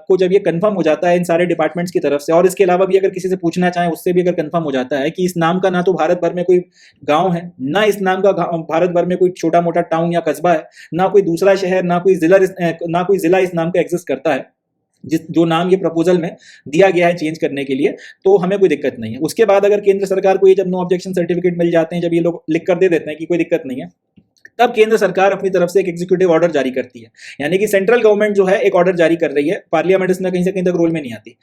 Speaker 1: को जब ये कंफर्म हो जाता है इन सारे डिपार्टमेंट्स की तरफ से और इसके अलावा भी अगर किसी से पूछना चाहें उससे भी अगर कंफर्म हो जाता है कि इस नाम का ना तो भारत भर में कोई गांव है, ना इस नाम का भारत भर में कोई छोटा मोटा टाउन या कस्बा है, ना कोई दूसरा शहर, ना कोई जिला इस नाम का एग्जिस्ट करता है जो नाम ये प्रपोजल में दिया गया है चेंज करने के लिए, तो हमें कोई दिक्कत नहीं है। उसके बाद अगर केंद्र सरकार को ये जब नो ऑब्जेक्शन सर्टिफिकेट मिल जाते हैं, जब ये लोग लिख कर दे देते हैं कि कोई दिक्कत नहीं है, तब केंद्र सरकार अपनी तरफ से एक एग्जीक्यूटिव ऑर्डर जारी करती है। यानी कि सेंट्रल गवर्नमेंट जो है एक ऑर्डर जारी कर रही है, पार्लियामेंट इसमें कहीं से कहीं तक रोल में नहीं आती।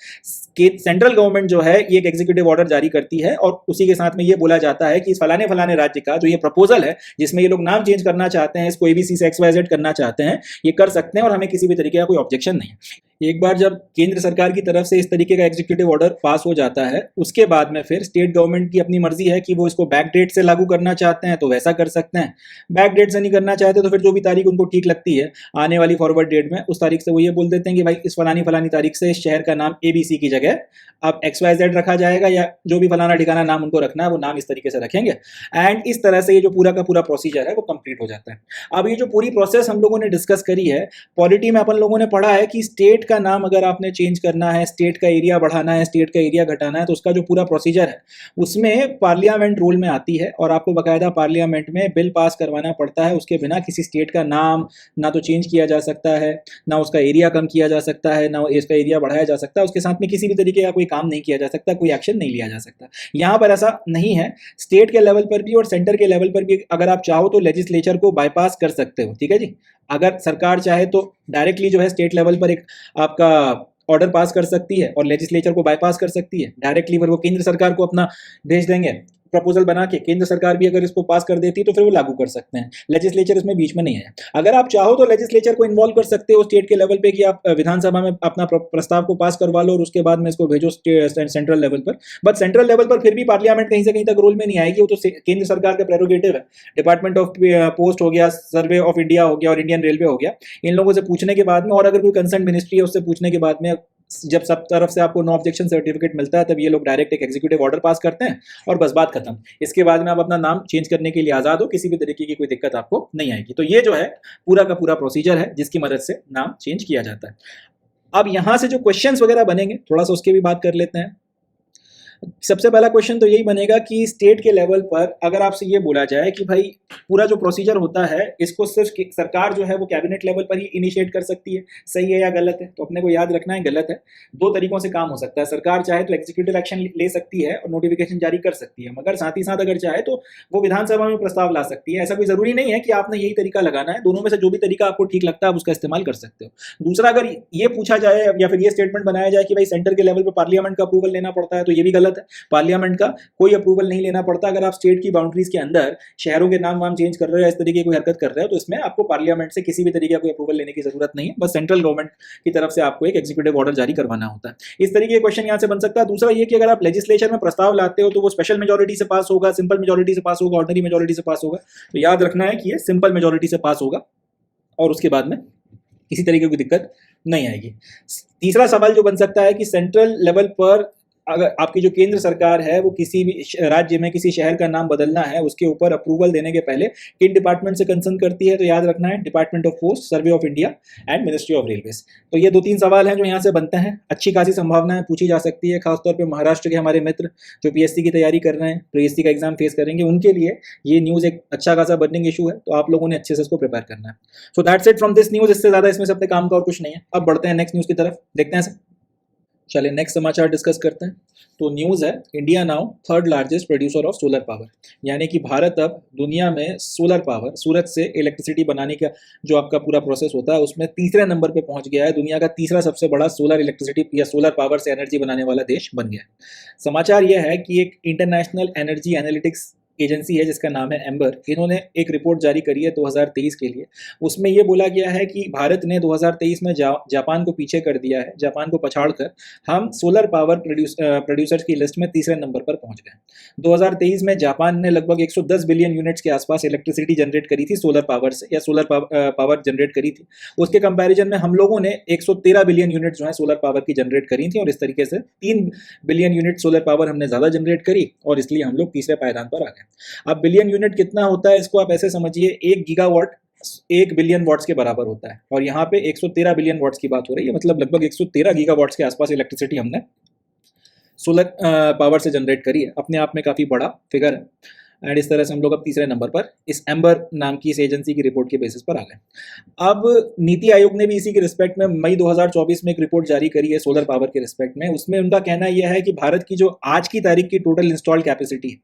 Speaker 1: सेंट्रल गवर्नमेंट जो है ये एक एग्जीक्यूटिव ऑर्डर जारी करती है और उसी के साथ में ये बोला जाता है कि इस फलाने फलाने राज्य का जो ये प्रपोजल है जिसमें ये लोग नाम चेंज करना चाहते हैं, इसको ABC से XYZ करना चाहते हैं, ये कर सकते हैं और हमें किसी भी तरीके का कोई ऑब्जेक्शन नहीं है। एक बार जब केंद्र सरकार की तरफ से इस तरीके का एग्जीक्यूटिव ऑर्डर पास हो जाता है उसके बाद में फिर स्टेट गवर्नमेंट की अपनी मर्जी है कि वो इसको बैक डेट से लागू करना चाहते हैं तो वैसा कर सकते हैं, बैक डेट से नहीं करना चाहते तो फिर जो भी तारीख उनको ठीक लगती है आने वाली फॉरवर्ड डेट में उस तारीख से वो ये बोल देते हैं कि भाई इस फलानी तारीख से इस शहर का नाम ABC की जगह अब XYZ रखा जाएगा या जो भी फलाना ठिकाना नाम उनको रखना है वो नाम इस तरीके से रखेंगे। एंड इस तरह से ये जो पूरा का पूरा प्रोसीजर है वो कंप्लीट हो जाता है। अब ये जो पूरी प्रोसेस हम लोगों ने डिस्कस करी है, पॉलिटी में अपन लोगों ने पढ़ा है कि स्टेट का नाम अगर आपने चेंज करना है, स्टेट का एरिया बढ़ाना है, स्टेट का एरिया घटाना है, तो उसका जो पूरा प्रोसीजर है उसमें पार्लियामेंट रोल में आती है और आपको बाकायदा पार्लियामेंट में बिल पास करवाना पड़ता है। उसके बिना किसी स्टेट का नाम ना तो चेंज किया जा सकता है, ना उसका एरिया कम किया जा सकता है, ना इसका एरिया बढ़ाया जा सकता है, उसके साथ में किसी भी तरीके का कोई काम नहीं किया जा सकता, कोई एक्शन नहीं लिया जा सकता। यहाँ पर ऐसा नहीं है। स्टेट के लेवल पर भी और सेंटर के लेवल पर भी अगर आप चाहो तो लेजिस्लेचर को बाईपास कर सकते हो, ठीक है जी। अगर सरकार चाहे तो डायरेक्टली जो है स्टेट लेवल पर एक आपका ऑर्डर पास कर सकती है और लेजिस्लेचर को बाईपास कर सकती है, डायरेक्टली वो केंद्र सरकार को अपना भेज देंगे प्रपोजल बना के केंद्र सरकार भी अगर इसको पास कर देती तो फिर वो लागू कर सकते हैं। लेजिस्लेचर इसमें बीच में नहीं है। अगर आप चाहो तो लेजिस्लेचर को इन्वॉल्व कर सकते हो स्टेट के लेवल पे कि आप विधानसभा में अपना प्रस्ताव को पास करवा लो और उसके बाद में इसको भेजो सेंट्रल लेवल पर। बट सेंट्रल लेवल पर फिर भी पार्लियामेंट कहीं से कहीं तक रोल में नहीं आएगी, वो तो केंद्र सरकार का प्रेरोगेटिव है। डिपार्टमेंट ऑफ पोस्ट हो गया, सर्वे ऑफ इंडिया हो गया और इंडियन रेलवे हो गया, इन लोगों से पूछने के बाद में, और अगर कोई कंसर्न मिनिस्ट्री है उससे पूछने के बाद में, जब सब तरफ से आपको नो ऑब्जेक्शन सर्टिफिकेट मिलता है तब ये लोग डायरेक्ट एक एग्जीक्यूटिव ऑर्डर पास करते हैं और बस बात खत्म। इसके बाद में आप अपना नाम चेंज करने के लिए आजाद हो, किसी भी तरीके की कोई दिक्कत आपको नहीं आएगी। तो ये जो है पूरा का पूरा प्रोसीजर है जिसकी मदद से नाम चेंज किया जाता है। अब यहां से जो क्वेश्चंस वगैरह बनेंगे थोड़ा सा उसके भी बात कर लेते हैं। सबसे पहला क्वेश्चन तो यही बनेगा कि स्टेट के लेवल पर अगर आपसे ये बोला जाए कि भाई पूरा जो प्रोसीजर होता है इसको सिर्फ सरकार जो है वो कैबिनेट लेवल पर ही इनिशिएट कर सकती है, सही है या गलत है? तो अपने को याद रखना है गलत है। दो तरीकों से काम हो सकता है। सरकार चाहे तो एग्जीक्यूटिव एक्शन ले सकती है और नोटिफिकेशन जारी कर सकती है, मगर साथ ही साथ अगर चाहे तो वो विधानसभा में प्रस्ताव ला सकती है। ऐसा कोई जरूरी नहीं है कि आपने यही तरीका लगाना है, दोनों में से जो भी तरीका आपको ठीक लगता है आप उसका इस्तेमाल कर सकते हो। दूसरा, अगर ये पूछा जाए या फिर ये स्टेटमेंट बनाया जाए कि भाई सेंटर के लेवल पर पार्लियामेंट का अप्रूवल लेना पड़ता है, तो ये भी गलत है। पार्लियामेंट का कोई अप्रूवल नहीं लेना पड़ता। अगर आप स्टेट की बाउंड्रीज के अंदर शहरों के नाम वाम चेंज कर रहे हो या इस तरीके की कोई हरकत कर रहे हो तो इसमें आपको पार्लियामेंट से किसी भी तरीके का कोई अप्रूवल लेने की जरूरत नहीं है। बस सेंट्रल गवर्नमेंट की तरफ से आपको एक एग्जीक्यूटिव ऑर्डर जारी करवाना होता है। इस तरीके के क्वेश्चन यहां से बन सकता है। दूसरा ये कि अगर आप लेजिस्लेचर में प्रस्ताव लाते हो तो वो स्पेशल मेजोरिटी से पास होगा, सिंपल मेजोरिटी से पास होगा, ऑर्डिनरी मेजोरिटी से पास होगा। तो याद रखना है कि ये सिंपल मेजोरिटी से पास होगा और उसके बाद में किसी तरीके की दिक्कत नहीं आएगी। तीसरा सवाल जो बन सकता है कि सेंट्रल लेवल पर अगर आपकी जो केंद्र सरकार है वो किसी भी राज्य में किसी शहर का नाम बदलना है, उसके ऊपर अप्रूवल देने के पहले किन डिपार्टमेंट से कंसर्न करती है? तो याद रखना है department of post, survey of India and ministry of railways. तो ये 2-3 सवाल हैं जो यहाँ से बनते हैं। अच्छी खासी संभावनाएं पूछी जा सकती है, खासतौर पर महाराष्ट्र के हमारे मित्र जो पीएससी की तैयारी कर रहे हैं, पीएससी का एग्जाम फेस करेंगे, उनके लिए ये न्यूज़ एक अच्छा खासा बर्निंग इशू है। तो आप लोगों ने अच्छे से इसको प्रिपेयर करना है। So that's it from this news. इससे ज़्यादा इसमें से अपने काम का और कुछ नहीं है। अब बढ़ते हैं नेक्स्ट न्यूज़ की तरफ, देखते हैं सर। चलिए नेक्स्ट समाचार डिस्कस करते हैं। तो न्यूज़ है, India now third largest producer of solar power, यानी कि भारत अब दुनिया में सोलर पावर, सूरज से इलेक्ट्रिसिटी बनाने का जो आपका पूरा प्रोसेस होता है उसमें तीसरे नंबर पे पहुंच गया है। दुनिया का तीसरा सबसे बड़ा सोलर इलेक्ट्रिसिटी या सोलर पावर से एनर्जी बनाने वाला देश बन गया है। समाचार यह है कि एक इंटरनेशनल एनर्जी एनालिटिक्स एजेंसी है जिसका नाम है एम्बर, इन्होंने एक रिपोर्ट जारी करी है 2023 के लिए। उसमें ये बोला गया है कि भारत ने 2023 में जापान को पीछे कर दिया है, जापान को पछाड़कर हम सोलर पावर प्रोड्यूसर्स की लिस्ट में तीसरे नंबर पर पहुंच गए। 2023 में जापान ने लगभग 110 बिलियन यूनिट्स के आसपास इलेक्ट्रिसिटी जनरेट करी थी सोलर पावर से, या सोलर पावर जनरेट करी थी। उसके कंपैरिजन में हम लोगों ने 113 बिलियन यूनिट जो है सोलर पावर की जनरेट करी थी, और इस तरीके से 3 बिलियन यूनिट सोलर पावर हमने ज़्यादा जनरेट करी और इसलिए हम लोग तीसरे पायदान पर आ गए। अब बिलियन यूनिट कितना होता है इसको आप ऐसे समझिए, 1 गीगावाट 1 बिलियन वाट्स के बराबर होता है, और यहाँ पे 113 बिलियन वाट्स की बात हो रही है, मतलब लगभग 113 गीगावाट्स के आसपास इलेक्ट्रिसिटी हमने सोलर पावर से जनरेट करी है। अपने आप में काफ़ी बड़ा फिगर है, एंड इस तरह से हम लोग अब तीसरे नंबर पर इस एम्बर नाम की इस एजेंसी की रिपोर्ट के बेसिस पर आ गए। अब नीति आयोग ने भी इसी के रिस्पेक्ट में मई 2024 में एक रिपोर्ट जारी करी है सोलर पावर के रिस्पेक्ट में। उसमें उनका कहना यह है कि भारत की जो आज की तारीख की टोटल इंस्टॉल्ड कैपेसिटी है,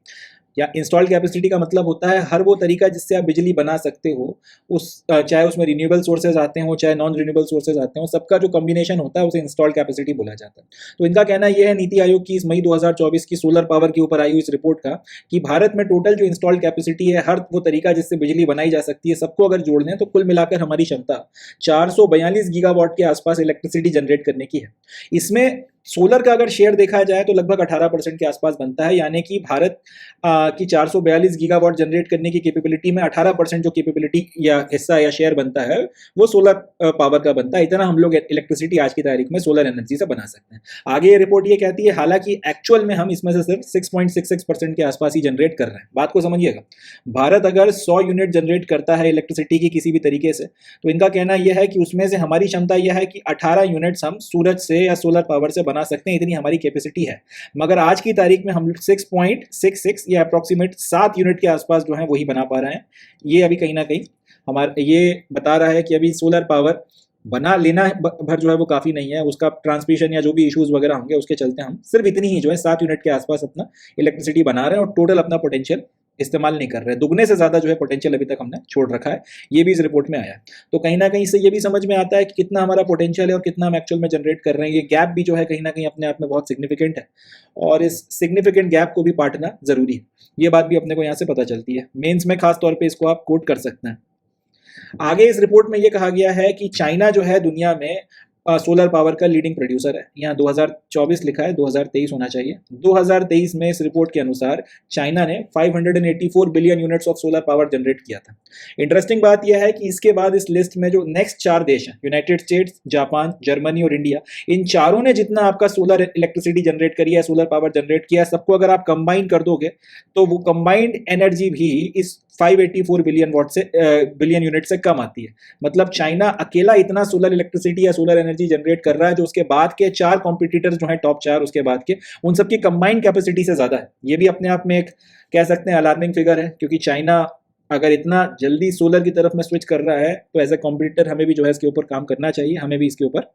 Speaker 1: या इंस्टॉल कैपेसिटी का मतलब होता है हर वो तरीका जिससे आप बिजली बना सकते हो, उस चाहे उसमें रिन्यूएबल सोर्सेज आते हो चाहे नॉन रिन्यूएबल सोर्सेज आते हो, सबका जो कॉम्बिनेशन होता है उसे इंस्टॉल कैपेसिटी बोला जाता है। तो इनका कहना यह है नीति आयोग की इस मई 2024 की सोलर पावर के ऊपर आई हुई इस रिपोर्ट का, कि भारत में टोटल जो इंस्टॉल कैपेसिटी है, हर वो तरीका जिससे बिजली बनाई जा सकती है, सबको अगर जोड़ दें तो कुल मिलाकर हमारी क्षमता 442 गीगावाट के आसपास इलेक्ट्रिसिटी जनरेट करने की है। इसमें सोलर का अगर शेयर देखा जाए तो लगभग 18% के आसपास बनता है, यानी कि भारत की 442 गीगावाट जनरेट करने की कैपेबिलिटी में 18% जो कैपेबिलिटी या हिस्सा या शेयर बनता है वो सोलर पावर का बनता है। इतना हम लोग इलेक्ट्रिसिटी आज की तारीख में सोलर एनर्जी से बना सकते हैं। आगे ये रिपोर्ट ये कहती है हालांकि एक्चुअल में हम इसमें से सिर्फ 6.66% के आसपास ही जनरेट कर रहे हैं। बात को समझिएगा, भारत अगर 100 यूनिट जनरेट करता है इलेक्ट्रिसिटी की किसी भी तरीके से, तो इनका कहना यह है कि उसमें से हमारी क्षमता यह है कि 18 यूनिट्स हम सूरज से या सोलर पावर से बना सकते हैं, इतनी हमारी कैपेसिटी है। मगर आज की तारीख में हम 6.66 या अप्रोक्सीमेट 7 यूनिट के आसपास जो है वही बना पा रहे हैं। ये अभी कहीं ना कहीं हमारा ये बता रहा है कि अभी सोलर पावर बना लेना भर जो है वो काफ़ी नहीं है, उसका ट्रांसमिशन या जो भी इश्यूज वगैरह होंगे उसके चलते हम सिर्फ इतनी ही जो है 7 यूनिट के आसपास अपना इलेक्ट्रिसिटी बना रहे हैं और टोटल अपना पोटेंशियल इस्तेमाल नहीं कर रहे, दुगने से ज़्यादा जो है पोटेंशियल अभी तक हमने छोड़ रखा है, ये भी इस रिपोर्ट में आया है। तो कहीं ना कहीं इससे ये भी समझ में आता है कि कितना हमारा पोटेंशियल है और कितना हम एक्चुअल में जनरेट कर रहे हैं। ये गैप भी जो है कहीं ना कहीं अपने आप में बहुत सिग्निफिकेंट है और इस सिग्निफिकेंट गैप को भी पाटना जरूरी है, ये बात भी अपने को यहाँ से पता चलती है। मेंस में खास तौर पे इसको आप कोट कर सकते हैं। आगे इस रिपोर्ट में ये कहा गया है कि चाइना जो है दुनिया में सोलर पावर का लीडिंग प्रोड्यूसर है। यहाँ 2024 लिखा है, 2023 होना चाहिए। 2023 में इस रिपोर्ट के अनुसार चाइना ने 584 billion units of solar power generate किया था। इंटरेस्टिंग बात यह है कि इसके बाद इस लिस्ट में जो नेक्स्ट 4 देश हैं, यूनाइटेड स्टेट्स, जापान, जर्मनी और इंडिया, इन चारों ने जितना आपका सोलर इलेक्ट्रिसिटी जनरेट करी है, सोलर पावर जनरेट किया है, सबको अगर आप कंबाइन कर दोगे तो वो कंबाइंड एनर्जी भी इस 584 बिलियन वॉट से बिलियन यूनिट से कम आती है। मतलब चाइना अकेला इतना सोलर इलेक्ट्रिसिटी या सोलर एनर्जी जनरेट कर रहा है जो उसके बाद के 4 कॉम्पिटिटर्स जो हैं, टॉप 4 उसके बाद के, उन सबकी कंबाइंड कैपेसिटी से ज्यादा है। ये भी अपने आप में एक कह सकते हैं अलार्मिंग फिगर है, क्योंकि चाइना अगर इतना जल्दी सोलर की तरफ में स्विच कर रहा है तो एज ए कॉम्पिटिटर हमें भी जो है इसके ऊपर काम करना चाहिए, हमें भी इसके ऊपर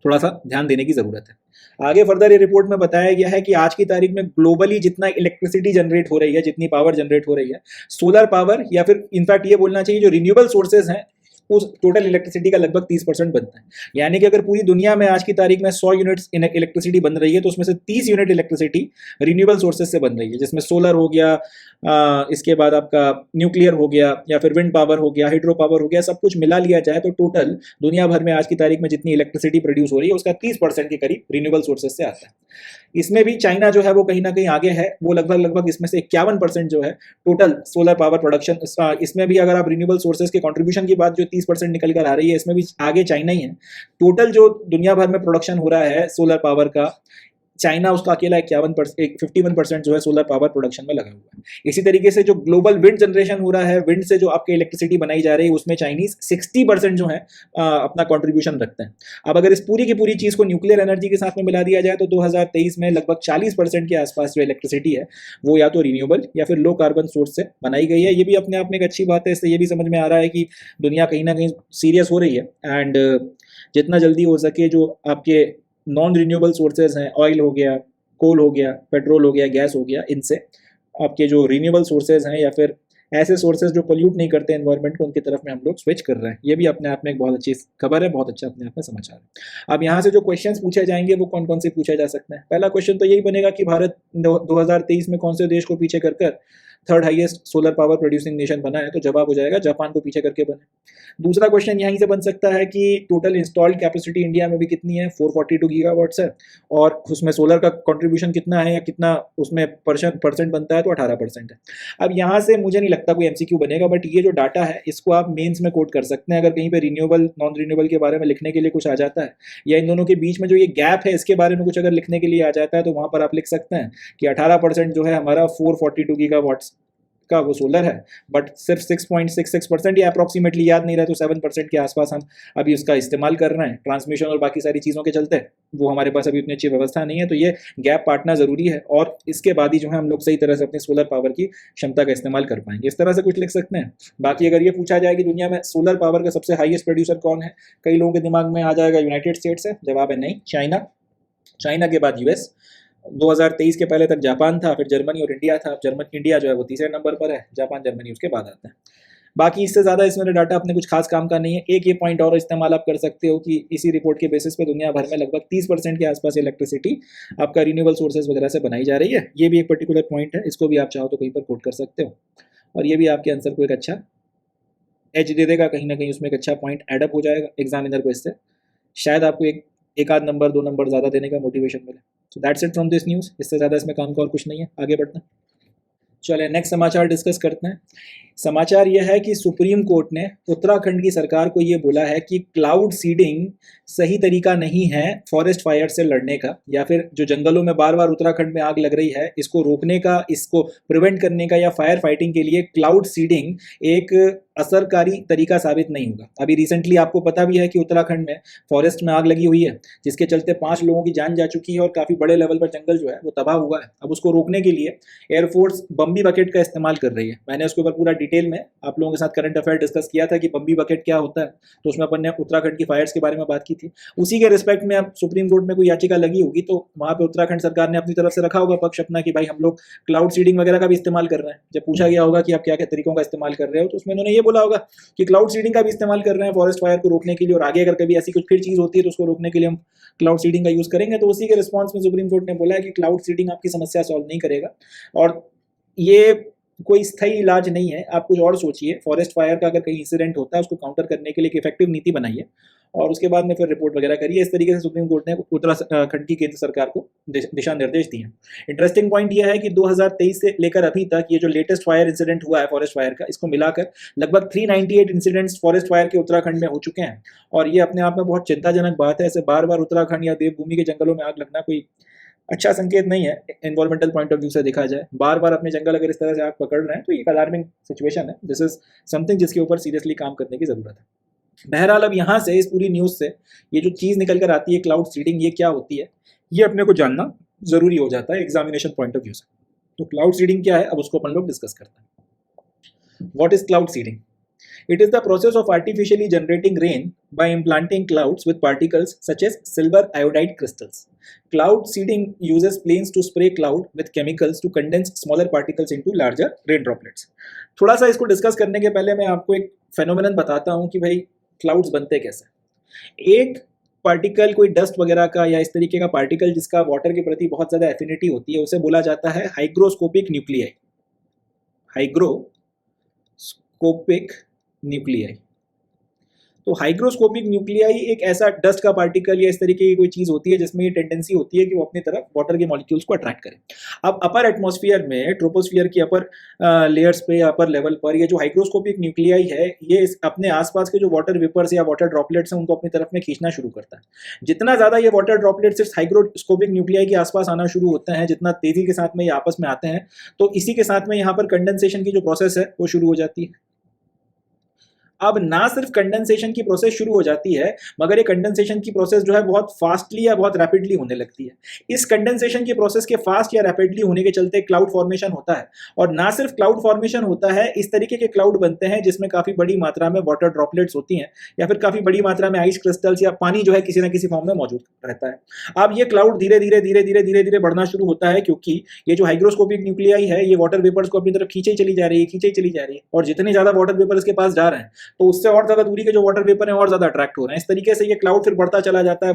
Speaker 1: थोड़ा सा ध्यान देने की जरूरत है। आगे फर्दर ये रिपोर्ट में बताया गया है कि आज की तारीख में ग्लोबली जितना इलेक्ट्रिसिटी जनरेट हो रही है, जितनी पावर जनरेट हो रही है, सोलर पावर या फिर इनफैक्ट ये बोलना चाहिए जो रिन्यूएबल सोर्सेज हैं, उस टोटल इलेक्ट्रिसिटी का लगभग 30% बनता है। यानी कि अगर पूरी दुनिया में आज की तारीख में 100 यूनिट्स इलेक्ट्रिसिटी बन रही है तो उसमें से 30 यूनिट इलेक्ट्रिसिटी रिन्यूएबल सोर्सेज से बन रही है, जिसमें सोलर हो गया, इसके बाद आपका न्यूक्लियर हो गया या फिर विंड पावर हो गया, हाइड्रो पावर हो गया, सब कुछ मिला लिया जाए तो टोटल दुनिया भर में आज की तारीख में जितनी इलेक्ट्रिसिटी प्रोड्यूस हो रही है उसका 30% के करीब रिन्यूएबल सोर्सेज से आता है। इसमें भी चाइना जो है वो कहीं ना कहीं आगे है, वो लगभग इसमें से 51% जो है टोटल सोलर पावर प्रोडक्शन, इसमें भी अगर आप रिन्यूएबल सोर्सेज के कंट्रीब्यूशन की बात जो 30% निकल कर आ रही है, इसमें भी आगे चाइना ही है। टोटल जो दुनिया भर में प्रोडक्शन हो रहा है सोलर पावर का, चाइना उसका अकेला 51% जो है सोलर पावर प्रोडक्शन में लगा हुआ है। इसी तरीके से जो ग्लोबल विंड जनरेशन हो रहा है, विंड से जो आपके इलेक्ट्रिसिटी बनाई जा रही है, उसमें चाइनीज 60% जो है अपना कंट्रीब्यूशन रखते हैं। अब अगर इस पूरी की पूरी चीज को न्यूक्लियर एनर्जी के साथ में मिला दिया जाए तो 2023 में लगभग 40% के आसपास जो इलेक्ट्रिसिटी है वो या तो रिन्यूएबल या फिर लो कार्बन सोर्स से बनाई गई है। ये भी अपने आप में एक अच्छी बात है। इससे ये भी समझ में आ रहा है कि दुनिया कहीं ना कहीं सीरियस हो रही है एंड जितना जल्दी हो सके जो आपके नॉन रिन्यूएबल सोर्सेज हैं, ऑयल हो गया, कोल हो गया, पेट्रोल हो गया, गैस हो गया, इनसे आपके जो रिन्यूएबल सोर्सेज हैं या फिर ऐसे सोर्सेज जो पोल्यूट नहीं करते एनवायरनमेंट को, उनकी तरफ में हम लोग स्विच कर रहे हैं। ये भी अपने आप में एक बहुत अच्छी खबर है, बहुत अच्छा अपने आप में समाचार है। अब यहाँ से जो क्वेश्चंस पूछे जाएंगे वो कौन कौन से पूछे जा सकते हैं। पहला क्वेश्चन तो यही बनेगा कि भारत 2023 में कौन से देश को पीछे कर third highest solar power producing nation बना है, तो जवाब हो जाएगा जापान को पीछे करके बने। दूसरा क्वेश्चन यहीं से बन सकता है कि टोटल इंस्टॉल्ड कैपेसिटी इंडिया में भी कितनी है, 442 गीगावाट्स है, और उसमें सोलर का कंट्रीब्यूशन कितना है या कितना उसमें परसेंट बनता है, तो 18% है। अब यहाँ से मुझे नहीं लगता कोई एमसीक्यू बनेगा, बट ये जो डाटा है इसको आप मेंस में कोट कर सकते हैं। अगर कहीं पे रिन्यूएबल नॉन रिन्यूएबल के बारे में लिखने के लिए कुछ आ जाता है या इन दोनों के बीच में जो ये गैप है इसके बारे में कुछ अगर लिखने के लिए आ जाता है तो वहाँ पर आप लिख सकते हैं कि 18% जो है हमारा 442 गीगावाट्स का वो सोलर है, बट सिर्फ 6.66% या अप्रॉक्सीमेटली, याद नहीं रहा तो 7% के आसपास हम अभी उसका इस्तेमाल कर रहे हैं। ट्रांसमिशन और बाकी सारी चीज़ों के चलते वो हमारे पास अभी उतनी अच्छी व्यवस्था नहीं है, तो ये गैप पाटना ज़रूरी है और इसके बाद ही जो है हम लोग सही तरह से अपनी सोलर पावर की क्षमता का इस्तेमाल कर पाएंगे। इस तरह से कुछ लिख सकते हैं। बाकी अगर ये पूछा जाए कि दुनिया में सोलर पावर का सबसे हाईएस्ट प्रोड्यूसर कौन है, कई लोगों के दिमाग में आ जाएगा यूनाइटेड स्टेट्स है। जवाब है नहीं, चाइना के बाद यूएस, 2023 के पहले तक जापान था, फिर जर्मनी और इंडिया था। इंडिया जो है वो तीसरे नंबर पर है, जापान जर्मनी उसके बाद आता है। बाकी इससे ज़्यादा इसमें डाटा अपने कुछ खास काम का नहीं है। एक ये पॉइंट और इस्तेमाल आप कर सकते हो कि इसी रिपोर्ट के बेसिस पे दुनिया भर में लगभग 30% के आसपास इलेक्ट्रिसिटी आपका रिन्यूएबल सोर्सेज वगैरह से बनाई जा रही है। ये भी एक पर्टिकुलर पॉइंट है, इसको भी आप चाहो तो कहीं पर कोट कर सकते हो और ये भी आपके आंसर को एक अच्छा एज दे देगा, कहीं ना कहीं उसमें एक अच्छा पॉइंट एडअप हो जाएगा एग्जामिनर को। इससे शायद आपको एक आध नंबर 2 नंबर ज़्यादा देने का मोटिवेशन मिले। So that's it from this news. इससे ज़्यादा इसमें काम का और कुछ नहीं है। आगे बढ़ते हैं, चलिए नेक्स्ट समाचार डिस्कस करते हैं। समाचार यह है कि सुप्रीम कोर्ट ने उत्तराखंड की सरकार को ये बोला है कि क्लाउड सीडिंग सही तरीका नहीं है फॉरेस्ट फायर से लड़ने का, या फिर जो जंगलों में बार बार उत्तराखंड में आग लग रही है इसको रोकने का, इसको प्रिवेंट करने का या फायर फाइटिंग के लिए क्लाउड सीडिंग एक असरकारी तरीका साबित नहीं होगा। अभी रिसेंटली आपको पता भी है कि उत्तराखंड में फॉरेस्ट में आग लगी हुई है, जिसके चलते 5 लोगों की जान जा चुकी है और काफ़ी बड़े लेवल पर जंगल जो है वो तबाह हुआ है। अब उसको रोकने के लिए एयरफोर्स बम बम्बी बकेट का इस्तेमाल कर रही है। मैंने उसके ऊपर पूरा डिटेल में आप लोगों के साथ करंट अफेयर डिस्कस किया था कि बम्बी बकेट क्या होता है, तो उसमें अपन ने उत्तराखंड की फायर्स के बारे में बात की थी। उसी के रिस्पेक्ट में अब सुप्रीम कोर्ट में कोई याचिका लगी होगी तो वहाँ पे उत्तराखंड सरकार ने अपनी तरफ से रखा होगा पक्ष अपना कि भाई हम लोग क्लाउड सीडिंग वगैरह का भी इस्तेमाल कर रहे हैं। जब पूछा गया होगा कि आप क्या क्या तरीकों का इस्तेमाल कर रहे हो, तो उसमें उन्होंने ये बोला होगा कि क्लाउड सीडिंग का भी इस्तेमाल कर रहे हैं फॉरेस्ट फायर को रोकने के लिए, और आगे अगर कभी ऐसी कुछ फिर चीज़ होती है तो उसको रोकने के लिए हम क्लाउड सीडिंग का यूज़ करेंगे। तो उसी के रिस्पॉन्स में सुप्रीम कोर्ट ने बोला है कि क्लाउड सीडिंग आपकी समस्या सॉल्व नहीं करेगा और ये कोई स्थायी इलाज नहीं है। आप कुछ और सोचिए, फॉरेस्ट फायर का अगर कहीं इंसिडेंट होता है उसको काउंटर करने के लिए एक इफेक्टिव नीति बनाइए और उसके बाद में फिर रिपोर्ट वगैरह करिए। इस तरीके से सुप्रीम कोर्ट ने उत्तराखंड की केंद्र सरकार को दिशा निर्देश दिए हैं। इंटरेस्टिंग पॉइंट यह है कि 2023 से लेकर अभी तक ये जो लेटेस्ट फायर इंसिडेंट हुआ है फॉरेस्ट फायर का, इसको मिलाकर लगभग 398 इंसिडेंट्स फॉरेस्ट फायर के उत्तराखंड में हो चुके हैं और ये अपने आप में बहुत चिंताजनक बात है। ऐसे बार बार उत्तराखंड या देवभूमि के जंगलों में आग लगना कोई अच्छा संकेत नहीं है एनवायरमेंटल पॉइंट ऑफ व्यू से देखा जाए। बार बार अपने जंगल अगर इस तरह से आग पकड़ रहे हैं तो ये अलार्मिंग सिचुएशन है। दिस इज समथिंग जिसके ऊपर सीरियसली काम करने की जरूरत है। बहरहाल अब यहाँ से इस पूरी न्यूज़ से ये जो चीज़ निकल कर आती है क्लाउड सीडिंग, ये क्या होती है ये अपने को जानना जरूरी हो जाता है एग्जामिनेशन पॉइंट ऑफ व्यू से। तो क्लाउड सीडिंग क्या है अब उसको अपन लोग डिस्कस करते हैं। What is cloud seeding? It is the process of artificially generating rain by implanting clouds with particles such as silver iodide crystals. Cloud seeding uses planes to spray cloud with chemicals to condense smaller particles into larger rain droplets. थोड़ा सा इसको discuss करने के पहले मैं आपको एक phenomenon बताता हूँ कि भाई क्लाउड्स बनते कैसे। एक पार्टिकल, कोई डस्ट वगैरह का या इस तरीके का पार्टिकल जिसका वाटर के प्रति बहुत ज़्यादा एफिनिटी होती है, उसे बोला जाता है हाइग्रोस्कोपिक न्यूक्लियाई। Hygroscopic nuclei. तो हाइग्रोस्कोपिक न्यूक्लियाई एक ऐसा डस्ट का पार्टिकल या इस तरीके की कोई चीज़ होती है जिसमें ये टेंडेंसी होती है कि वो अपनी तरफ वाटर के मॉलिक्यूल्स को अट्रैक्ट करे। अब अपर एटमॉस्फेयर में, ट्रोपोस्फियर की अपर लेयर्स पे या अपर लेवल पर ये जो हाइग्रोस्कोपिक न्यूक्लियाई है ये अपने आसपास के जो वाटर वेपर्स या वाटर ड्रॉपलेट्स हैं उनको अपनी तरफ में खींचना शुरू करता है। जितना ज़्यादा ये वाटर ड्रॉपलेट्स इस हाइग्रोस्कोपिक न्यूक्लियाई के आसपास आना शुरू होते हैं, जितना तेज़ी के साथ में ये आपस में आते हैं, तो इसी के साथ में यहाँ पर कंडेंसेशन की जो प्रोसेस है वो शुरू हो जाती है। अब ना सिर्फ कंडेंसेशन की प्रोसेस शुरू हो जाती है मगर ये कंडेंसेशन की प्रोसेस जो है बहुत फास्टली या बहुत रैपिडली होने लगती है। इस कंडेंसेशन की प्रोसेस के फास्ट या रैपिडली होने के चलते क्लाउड फॉर्मेशन होता है और ना सिर्फ क्लाउड फॉर्मेशन होता है, इस तरीके के क्लाउड बनते हैं जिसमें काफ़ी बड़ी मात्रा में वाटर ड्रॉपलेट्स होती हैं या फिर काफ़ी बड़ी मात्रा में आइस क्रिस्टल्स या पानी जो है किसी न किसी फॉर्म में मौजूद रहता है। अब ये क्लाउड धीरे धीरे बढ़ना शुरू होता है क्योंकि ये जो हाइग्रोस्कोपिक न्यूक्लियाई है ये वाटर वेपर्स को अपनी तरफ खींचे चली जा रही है और जितने ज़्यादा वाटर वेपर इसके पास जा रहे हैं तो उससे और ज्यादा दूरी के जो वाटर वेपर हैं और ज्यादा अट्रैक्ट हो रहे हैं। इस तरीके से ये क्लाउड फिर बढ़ता चला जाता है।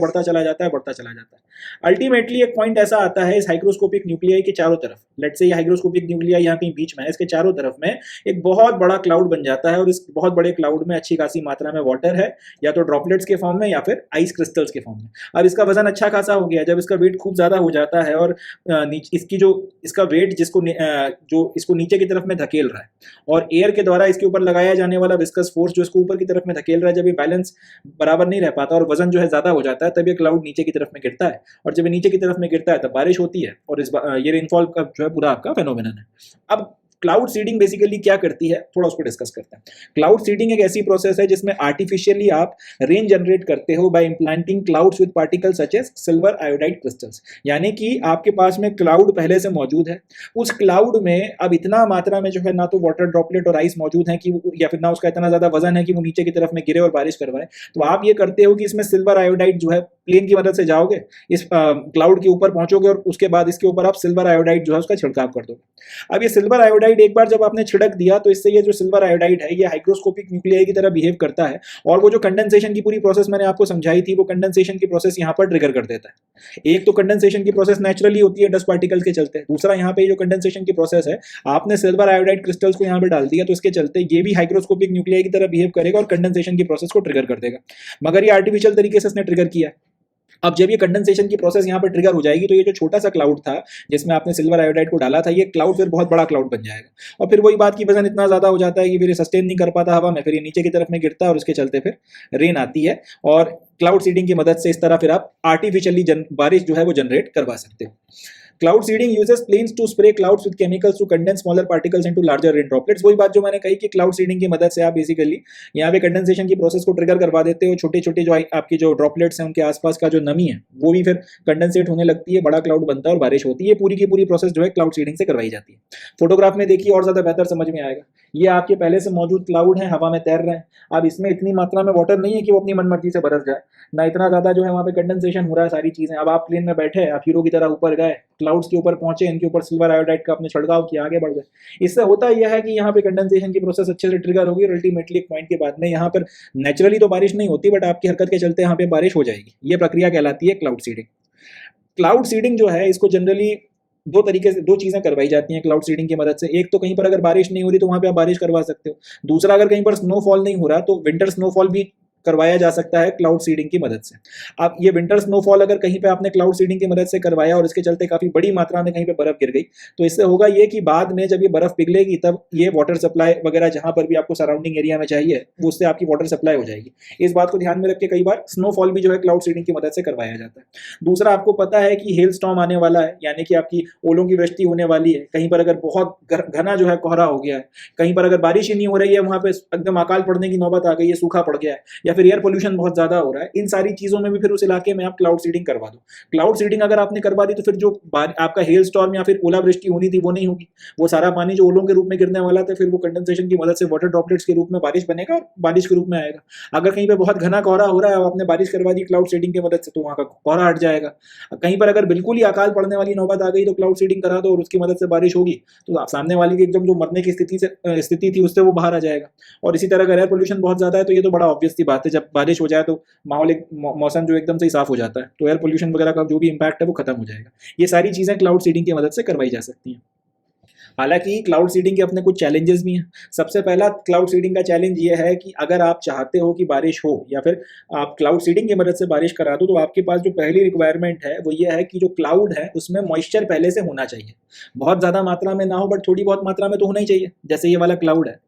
Speaker 1: अल्टीमेटली एक पॉइंट ऐसा आता है इस हाइग्रोस्कोपिक न्यूक्लियाई के चारों तरफ, लेट्स से ये हाइग्रोस्कोपिक न्यूक्लियाई यहाँ कहीं बीच में है, इसके चारों तरफ में एक बहुत बड़ा क्लाउड बन जाता है और इस बहुत बड़े क्लाउड में अच्छी खासी मात्रा में वाटर है, या तो ड्रॉपलेट्स के फॉर्म में या फिर आइस क्रिस्टल्स के फॉर्म में। अब इसका वजन अच्छा खासा हो गया, जब इसका वेट खूब ज्यादा हो जाता है और इसका वेट जो इसको नीचे की तरफ में धकेल रहा है और एयर के द्वारा इसके ऊपर लगाया जाने वाला विस्कस फोर्स जो इसको ऊपर की तरफ में धकेल रहा है, जब ये बैलेंस बराबर नहीं रह पाता और वजन जो है ज्यादा हो जाता है तब ये क्लाउड नीचे की तरफ में गिरता है और जब ये नीचे की तरफ में गिरता है तब बारिश होती है और ये रेनफॉल का जो है पूरा आपका फेनोमेनन है। अब क्लाउड सीडिंग बेसिकली क्या करती है थोड़ा उसको डिस्कस करते हैं। क्लाउड सीडिंग एक ऐसी प्रोसेस है जिसमें आर्टिफिशियली आप रेन जनरेट करते हो by implanting clouds with particles such as silver iodide crystals. यानी कि आपके पास में क्लाउड पहले से मौजूद है, उस क्लाउड में अब इतना मात्रा में जो है ना तो वाटर ड्रॉपलेट और आइस मौजूद है कि या फिर ना उसका इतना ज्यादा वजन है कि वो नीचे की तरफ में गिरे और बारिश करवाए। तो आप ये करते हो कि इसमें सिल्वर आयोडाइड जो है प्लेन की मदद से जाओगे, इस क्लाउड के ऊपर पहुंचोगे और उसके बाद इसके ऊपर आप सिल्वर आयोडाइड जो है उसका छिड़काव कर दोगे। अब ये सिल्वर आयोडाइड एक बार जब आपने छिड़क दिया तो इससे ये जो सिल्वर आयोडाइड है ये हाइग्रोस्कोपिक न्यूक्लियाई की तरह बिहेव करता है और वो जो कंडेंसेशन की पूरी प्रोसेस मैंने आपको समझाई थी वो कंडेंसेशन की प्रोसेस यहाँ पर ट्रिगर कर देता है। एक तो कंडेंसेशन की प्रोसेस नेचुरली होती है डस्ट पार्टिकल्स के चलते, दूसरा यहाँ पे जो कंडेंसेशन की प्रोसेस है आपने सिल्वर आयोडाइड क्रिस्टल्स को यहाँ पे डाल दिया तो इसके चलते ये भी हाइग्रोस्कोपिक न्यूक्लियाई की तरह बिहेव करेगा और कंडेंसेशन की प्रोसेस को ट्रिगर कर देगा। मगर ये आर्टिफिशियल तरीके से इसने ट्रिगर किया। अब जब ये कंडेंसेशन की प्रोसेस यहाँ पर ट्रिगर हो जाएगी तो ये जो छोटा सा क्लाउड था जिसमें आपने सिल्वर आयोडाइड को डाला था ये क्लाउड फिर बहुत बड़ा क्लाउड बन जाएगा और फिर वही बात की वजन इतना ज्यादा हो जाता है कि फिर ये सस्टेन नहीं कर पाता हवा में, फिर ये नीचे की तरफ में गिरता है और उसके चलते फिर रेन आती है और क्लाउड सीडिंग की मदद से इस तरह फिर आप आर्टिफिशियली बारिश जो है वो जनरेट करवा सकते हो। Cloud seeding uses planes to spray clouds with chemicals to condense smaller particles into larger rain droplets. वही बात जो मैंने कही कि क्लाउड सीडिंग की मदद से आप बेसिकली यहाँ पे कंडेंसेशन की प्रोसेस को ट्रिगर करवा देते हो, छोटे छोटे जो आपकी जो ड्रॉपलेट्स हैं उनके आसपास का जो नमी है वो भी फिर कंडेंसेट होने लगती है, बड़ा क्लाउड बनता है और बारिश होती है। पूरी की पूरी प्रोसेस जो है क्लाउड सीडिंग से करवाई जाती है। फोटोग्राफ में देखिए और ज्यादा बेहतर समझ में आएगा। ये आपके पहले से मौजूद क्लाउड है, हवा में तैर रहे हैं। अब इसमें इतनी मात्रा में वाटर नहीं है कि वो अपनी मनमर्जी से बरस जाए, ना इतना ज्यादा जो है वहाँ पे कंडेंसेशन हो रहा है, सारी चीजें। अब आप प्लेन में बैठे, आप हीरो की तरह ऊपर गए, क्लाउड्स के ऊपर पहुंचे, इनके ऊपर सिल्वर आयोडाइड का आपने छिड़काव किया, आगे बढ़ गए। इससे होता यह है कि यहाँ पे कंडेंसेशन की प्रोसेस अच्छे से ट्रिगर होगी और अल्टीमेटली एक पॉइंट के बाद में यहाँ पर नेचुरली तो बारिश नहीं होती, बट आपकी हरकत के चलते यहाँ पे बारिश हो जाएगी। ये प्रक्रिया कहलाती है क्लाउड सीडिंग। क्लाउड सीडिंग जो है इसको जनरली दो तरीके से, दो चीजें करवाई जाती हैं क्लाउड सीडिंग की मदद से। एक तो कहीं पर अगर बारिश नहीं हो रही तो वहां पे आप बारिश करवा सकते हो। दूसरा, अगर कहीं पर स्नोफॉल नहीं हो रहा तो विंटर स्नोफॉल भी करवाया जा सकता है क्लाउड सीडिंग की मदद से। अब ये विंटर स्नोफॉल अगर कहीं पे आपने क्लाउड सीडिंग की मदद से करवाया और इसके चलते काफी बड़ी मात्रा में कहीं पे बर्फ गिर गई, तो इससे होगा ये कि बाद में जब ये बर्फ पिघलेगी तब ये वाटर सप्लाई वगैरह जहां पर भी आपको सराउंडिंग एरिया में चाहिए वो उससे आपकी वाटर सप्लाई हो जाएगी। इस बात को ध्यान में रख के कई बार स्नोफॉल भी जो है क्लाउड सीडिंग की मदद से करवाया जाता है। दूसरा, आपको पता है कि हेल स्टॉर्म आने वाला है, यानी कि आपकी ओलों की वृष्टि होने वाली है। कहीं पर अगर बहुत घना जो है कोहरा हो गया है, कहीं पर अगर बारिश ही नहीं हो रही है, वहां पे एकदम अकाल पड़ने की नौबत आ गई है, सूखा पड़ गया है, या फिर एयर पोल्यूशन बहुत ज्यादा हो रहा है, इन सारी चीजों में भी फिर उस इलाके में आप क्लाउड सीडिंग करवा दो। क्लाउड सीडिंग अगर आपने करवा दी तो फिर जो आपका हेल स्टॉर्म या फिर ओलावृष्टि होनी थी वो नहीं होगी। वो सारा पानी जो ओलों के रूप में गिरने वाला था फिर वो कंडेंसेशन की मदद से वाटर ड्रॉपलेट्स के रूप में बारिश बनेगा और बारिश के रूप में आएगा। अगर कहीं पे बहुत घना कोहरा हो रहा है और आपने बारिश करवा दी क्लाउड सीडिंग की मदद से तो वहां का कोहरा हट जाएगा। कहीं पर अगर बिल्कुल ही अकाल पड़ने वाली नौबत आ गई तो क्लाउड सीडिंग करा दो और उसकी मदद से बारिश होगी तो सामने वाली की एकदम जो मरने की स्थिति थी उससे वो बाहर आ जाएगा। और इसी तरह अगर एयर पोल्यूशन बहुत ज्यादा है तो ये तो बड़ा ऑब्वियस सी बात है, जब बारिश हो जाए तो माहौल मौसम जो एकदम से साफ हो जाता है तो एयर पोल्यूशन वगैरह का जो भी इंपैक्ट है वो खत्म हो जाएगा। ये सारी चीजें क्लाउड सीडिंग की मदद से करवाई जा सकती हैं। हालांकि क्लाउड सीडिंग के अपने कुछ चैलेंजेस भी हैं। सबसे पहला क्लाउड सीडिंग का चैलेंज ये है कि अगर आप चाहते हो कि बारिश हो या फिर आप क्लाउड सीडिंग की मदद से बारिश करा दो तो आपके पास जो पहली रिक्वायरमेंट है वो ये है कि जो क्लाउड है उसमें मॉइस्चर पहले से होना चाहिए। बहुत ज्यादा मात्रा में ना हो बट थोड़ी बहुत मात्रा में तो होना ही चाहिए। जैसे ये वाला क्लाउड है,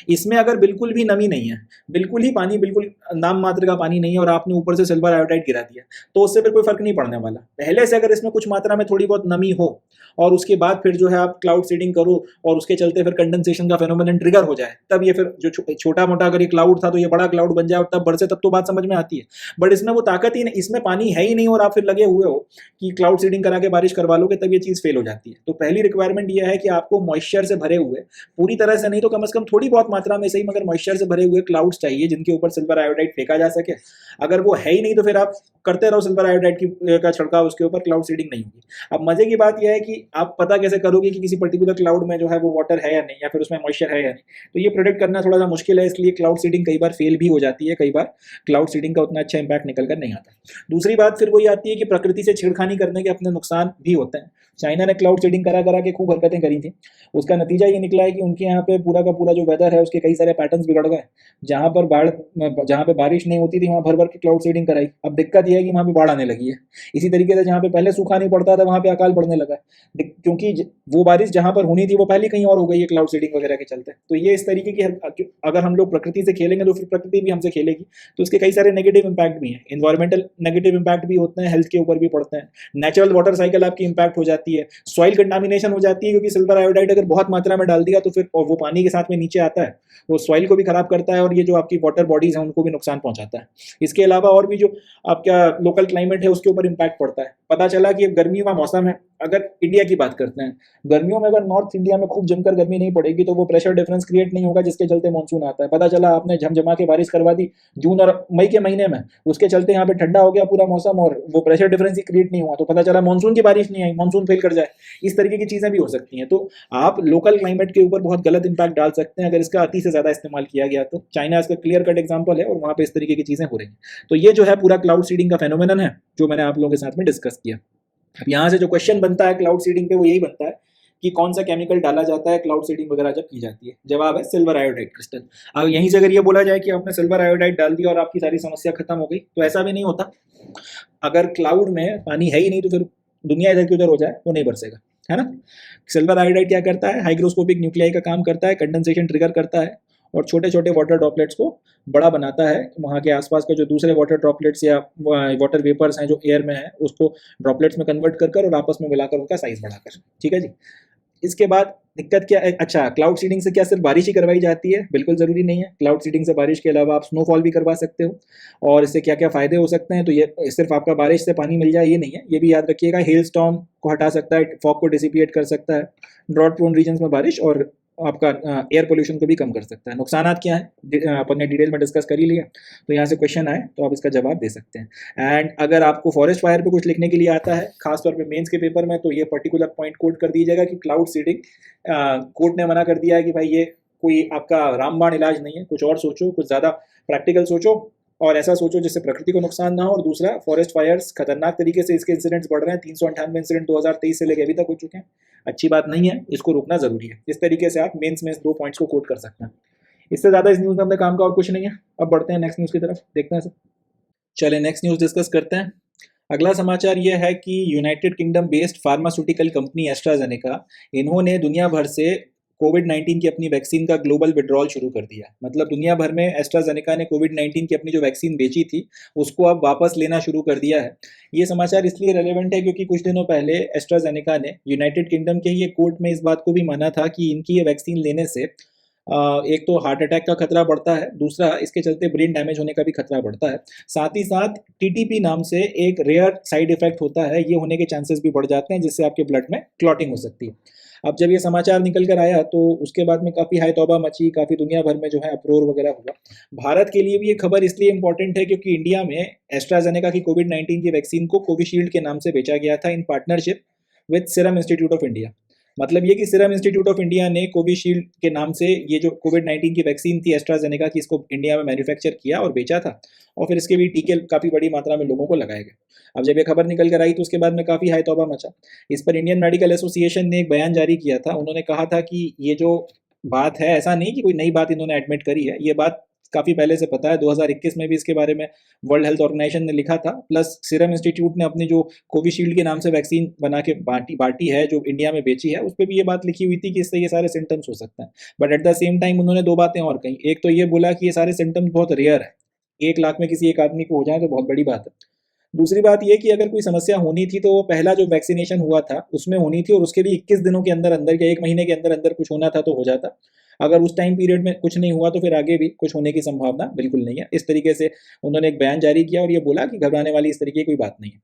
Speaker 1: इसमें अगर बिल्कुल भी नमी नहीं है, बिल्कुल ही पानी, बिल्कुल नाम मात्र का पानी नहीं है और आपने ऊपर से सिल्वर आयोडाइड गिरा दिया तो उससे फिर कोई फर्क नहीं पड़ने वाला। पहले से अगर इसमें कुछ मात्रा में थोड़ी बहुत नमी हो और उसके बाद फिर जो है आप क्लाउड सीडिंग करो और उसके चलते फिर कंडेंसेशन का फेनोमेनन ट्रिगर हो जाए, तब ये फिर जो छोटा मोटा अगर ये क्लाउड था तो ये बड़ा क्लाउड बन जाए और तब बरसे, तब तो बात समझ में आती है। बट इसमें वो ताकत ही नहीं, इसमें पानी है ही नहीं और आप फिर लगे हुए हो कि क्लाउड सीडिंग करा के बारिश करवा लोगे, तब ये चीज फेल हो जाती है। तो पहली रिक्वायरमेंट ये है कि आपको मॉइस्चर से भरे हुए, पूरी तरह से नहीं तो कम से कम थोड़ी बहुत मात्रा में सही मगर मॉइस्चर से भरे हुए क्लाउड्स चाहिए जिनके ऊपर सिल्वर आयोडाइड फेंका जा सके। अगर वो है ही नहीं तो फिर आप करते रहो सिल्वर आयोडाइड का छिड़काव, उसके ऊपर क्लाउड सीडिंग नहीं होगी। अब मजे की बात यह है कि आप पता कैसे करोगे कि किसी पर्टिकुलर क्लाउड में जो है वो वाटर है या नहीं, या फिर उसमें मॉइस्चर है या नहीं। तो ये प्रेडिक्ट करना थोड़ा सा मुश्किल है, इसलिए क्लाउड सीडिंग कई बार फेल भी हो जाती है, कई बार क्लाउड सीडिंग का उतना अच्छा इंपैक्ट निकल कर नहीं आता। दूसरी बात फिर वही आती है कि प्रकृति से छेड़खानी करने के अपने नुकसान भी होते हैं। चाइना ने क्लाउड सीडिंग करा करा के खूब हरकतें करी थी, उसका नतीजा ये निकला है कि उनके यहाँ पे पूरा का पूरा जो वेदर है उसके कई सारे पैटर्न्स बिगड़ गए। जहाँ पे बारिश नहीं होती थी वहाँ भर भर के क्लाउड सीडिंग कराई। अब दिक्कत यह है कि वहाँ पे बाढ़ आने लगी है। इसी तरीके से जहाँ पे पहले सूखा नहीं पड़ता था वहाँ पे अकाल पड़ने लगा है, क्योंकि वो बारिश जहाँ पर होनी थी वो पहले कहीं और हो गई है क्लाउड सीडिंग वगैरह के चलते। तो ये इस तरीके की, अगर हम लोग प्रकृति से खेलेंगे तो फिर प्रकृति भी हमसे खेलेगी, तो उसके कई सारे नेगेटिव इंपैक्ट भी हैं। इन्वायरमेंटल नेगेटिव इंपैक्ट भी होते हैं, हेल्थ के ऊपर भी पड़ते हैं। नेचुरल वाटर साइकिल आपकी इंपैक्ट हो जाती है, सॉइल कंटामिनेशन हो जाती है, क्योंकि सिल्वर आयोडाइड अगर बहुत मात्रा में डाल दिया तो फिर वो पानी के साथ में नीचे आता है, वो सॉइल को भी खराब करता है और ये जो आपकी वाटर बॉडीज हैं उनको भी नुकसान पहुंचाता है। इसके अलावा और भी जो आपका लोकल क्लाइमेट है उसके ऊपर इंपैक्ट पड़ता है। पता चला कि अब गर्मी का मौसम है, अगर इंडिया की बात करते हैं, गर्मियों में अगर नॉर्थ इंडिया में खूब जमकर गर्मी नहीं पड़ेगी तो वो प्रेशर डिफरेंस क्रिएट नहीं होगा जिसके चलते मानसून आता है। पता चला आपने झमझमा के बारिश करवा दी जून और मई के महीने में, उसके चलते यहाँ पे ठंडा हो गया पूरा मौसम और वो प्रेशर डिफरेंस ही क्रिएट नहीं हुआ, तो पता चला मानसून की बारिश नहीं आई, मानसून फेल कर जाए। इस तरीके की चीजें भी हो सकती हैं। तो आप लोकल क्लाइमेट के ऊपर बहुत गलत इंपैक्ट डाल सकते हैं अगर इसका अति से ज्यादा इस्तेमाल किया गया तो। चाइना इसका क्लियर कट एग्जाम्पल है और वहाँ पे इस तरीके की चीजें हो रही हैं। तो ये जो है पूरा क्लाउड सीडिंग का फेनोमेनन है जो मैंने आप लोगों के साथ में डिस्कस किया। अब यहाँ से जो क्वेश्चन बनता है क्लाउड सीडिंग पे वो यही बनता है कि कौन सा केमिकल डाला जाता है क्लाउड सीडिंग वगैरह जब की जाती है। जवाब है सिल्वर आयोडाइड क्रिस्टल। अब यहीं से अगर ये बोला जाए कि आपने सिल्वर आयोडाइड डाल दिया और आपकी सारी समस्या खत्म हो गई, तो ऐसा भी नहीं होता। अगर क्लाउड में पानी है ही नहीं तो फिर दुनिया इधर की उधर हो जाए तो नहीं बरसेगा, है ना। सिल्वर आयोडाइड क्या करता है, हाइग्रोस्कोपिक न्यूक्लियाई का काम करता है, कंडेंसेशन ट्रिगर करता है और छोटे छोटे वाटर ड्रॉपलेट्स को बड़ा बनाता है, वहाँ के आसपास का जो दूसरे वाटर ड्रॉपलेट्स या वाटर वेपर्स हैं जो एयर में है उसको ड्रॉपलेट्स में कन्वर्ट कर कर और आपस में मिलाकर उनका साइज बढ़ाकर। ठीक है जी। इसके बाद दिक्कत क्या है? अच्छा, क्लाउड सीडिंग से क्या सिर्फ बारिश ही करवाई जाती है? बिल्कुल ज़रूरी नहीं है। क्लाउड सीडिंग से बारिश के अलावा आप स्नोफॉल भी करवा सकते हो। और इससे क्या क्या फ़ायदे हो सकते हैं, तो ये सिर्फ आपका बारिश से पानी मिल जाए ये नहीं है, ये भी याद रखिएगा हेल स्टॉर्म को हटा सकता है, फॉग को डिसिपिएट कर सकता है, ड्रॉट प्रोन रीजन्स में बारिश, और आपका एयर पोल्यूशन को भी कम कर सकता है। नुकसानात क्या है अपन ने डिटेल में डिस्कस कर ही लिया, तो यहाँ से क्वेश्चन आए तो आप इसका जवाब दे सकते हैं। एंड अगर आपको फॉरेस्ट फायर पे कुछ लिखने के लिए आता है, खासतौर पे मेंस के पेपर में, तो ये पर्टिकुलर पॉइंट कोट कर दीजिएगा कि क्लाउड सीडिंग कोर्ट ने मना कर दिया है कि भाई ये कोई आपका रामबाण इलाज नहीं है, कुछ और सोचो, कुछ ज़्यादा प्रैक्टिकल सोचो और ऐसा सोचो जिससे प्रकृति को नुकसान ना हो। और दूसरा, फॉरेस्ट फायर्स खतरनाक तरीके से इसके इंसिडेंट्स बढ़ रहे हैं, 398 इंसिडेंट 2023 से लेकर अभी तक हो चुके हैं, अच्छी बात नहीं है, इसको रोकना जरूरी है। इस तरीके से आप मेंस में इस 2 पॉइंट्स को कोट कर सकते हैं। इससे ज़्यादा इस न्यूज़ में अपने काम का और कुछ नहीं है। अब बढ़ते हैं नेक्स्ट न्यूज़ की तरफ, देखते हैं सर। चले नेक्स्ट न्यूज़ डिस्कस करते हैं। अगला समाचार यह है कि United kingdom based pharmaceutical company AstraZeneca, इन्होंने दुनिया भर से कोविड-19 की अपनी वैक्सीन का ग्लोबल विड्रॉल शुरू कर दिया। मतलब दुनिया भर में एस्ट्राजेनेका ने कोविड-19 की अपनी जो वैक्सीन बेची थी उसको अब वापस लेना शुरू कर दिया है। ये समाचार इसलिए रेलेवेंट है क्योंकि कुछ दिनों पहले एस्ट्राजेनेका ने यूनाइटेड किंगडम के ही एक कोर्ट में इस बात को भी माना था कि इनकी ये वैक्सीन लेने से एक तो हार्ट अटैक का खतरा बढ़ता है, दूसरा इसके चलते ब्रेन डैमेज होने का भी खतरा बढ़ता है, साथ ही साथ टीटीपी नाम से एक रेयर साइड इफेक्ट होता है, ये होने के चांसेस भी बढ़ जाते हैं जिससे आपके ब्लड में क्लॉटिंग हो सकती है। अब जब ये समाचार निकल कर आया तो उसके बाद में काफ़ी हाई तौबा मची, काफ़ी दुनिया भर में जो है अप्रोर वगैरह हुआ। भारत के लिए भी ये खबर इसलिए इंपॉर्टेंट है क्योंकि इंडिया में एस्ट्राजेनेका की कोविड-19 की वैक्सीन को कोविशील्ड के नाम से बेचा गया था in partnership with serum institute of India. मतलब ये कि सीरम इंस्टीट्यूट ऑफ इंडिया ने कोविशील्ड के नाम से ये जो कोविड-19 की वैक्सीन थी एस्ट्राजेनेका की, इसको इंडिया में मैन्युफैक्चर किया और बेचा था, और फिर इसके भी टीके काफ़ी बड़ी मात्रा में लोगों को लगाए गए। अब जब ये खबर निकल कर आई तो उसके बाद में काफ़ी हाई तौबा मचा। इस पर इंडियन मेडिकल एसोसिएशन ने एक बयान जारी किया था। उन्होंने कहा था कि ये जो बात है, ऐसा नहीं कि कोई नई बात इन्होंने एडमिट करी है, ये बात काफ़ी पहले से पता है। 2021 में भी इसके बारे में वर्ल्ड हेल्थ ऑर्गेनाइजेशन ने लिखा था, प्लस सीरम इंस्टीट्यूट ने अपनी जो कोविशील्ड के नाम से वैक्सीन बना के बांटी है, जो इंडिया में बेची है, उस पर भी ये बात लिखी हुई थी कि इससे ये सारे सिम्टम्स हो सकते हैं। But at the same time उन्होंने 2 बातें और कही। एक तो ये बोला कि ये सारे सिम्टम्स बहुत रेयर है, 1 लाख में किसी एक आदमी को हो जाए तो बहुत बड़ी बात है। दूसरी बात ये कि अगर कोई समस्या होनी थी तो वो पहला जो वैक्सीनेशन हुआ था उसमें होनी थी, और उसके भी 21 दिनों के अंदर अंदर या 1 महीने के अंदर अंदर कुछ होना था तो हो जाता। अगर उस टाइम पीरियड में कुछ नहीं हुआ तो फिर आगे भी कुछ होने की संभावना बिल्कुल नहीं है। इस तरीके से उन्होंने एक बयान जारी किया और ये बोला कि घबराने वाली इस तरीके की कोई बात नहीं है।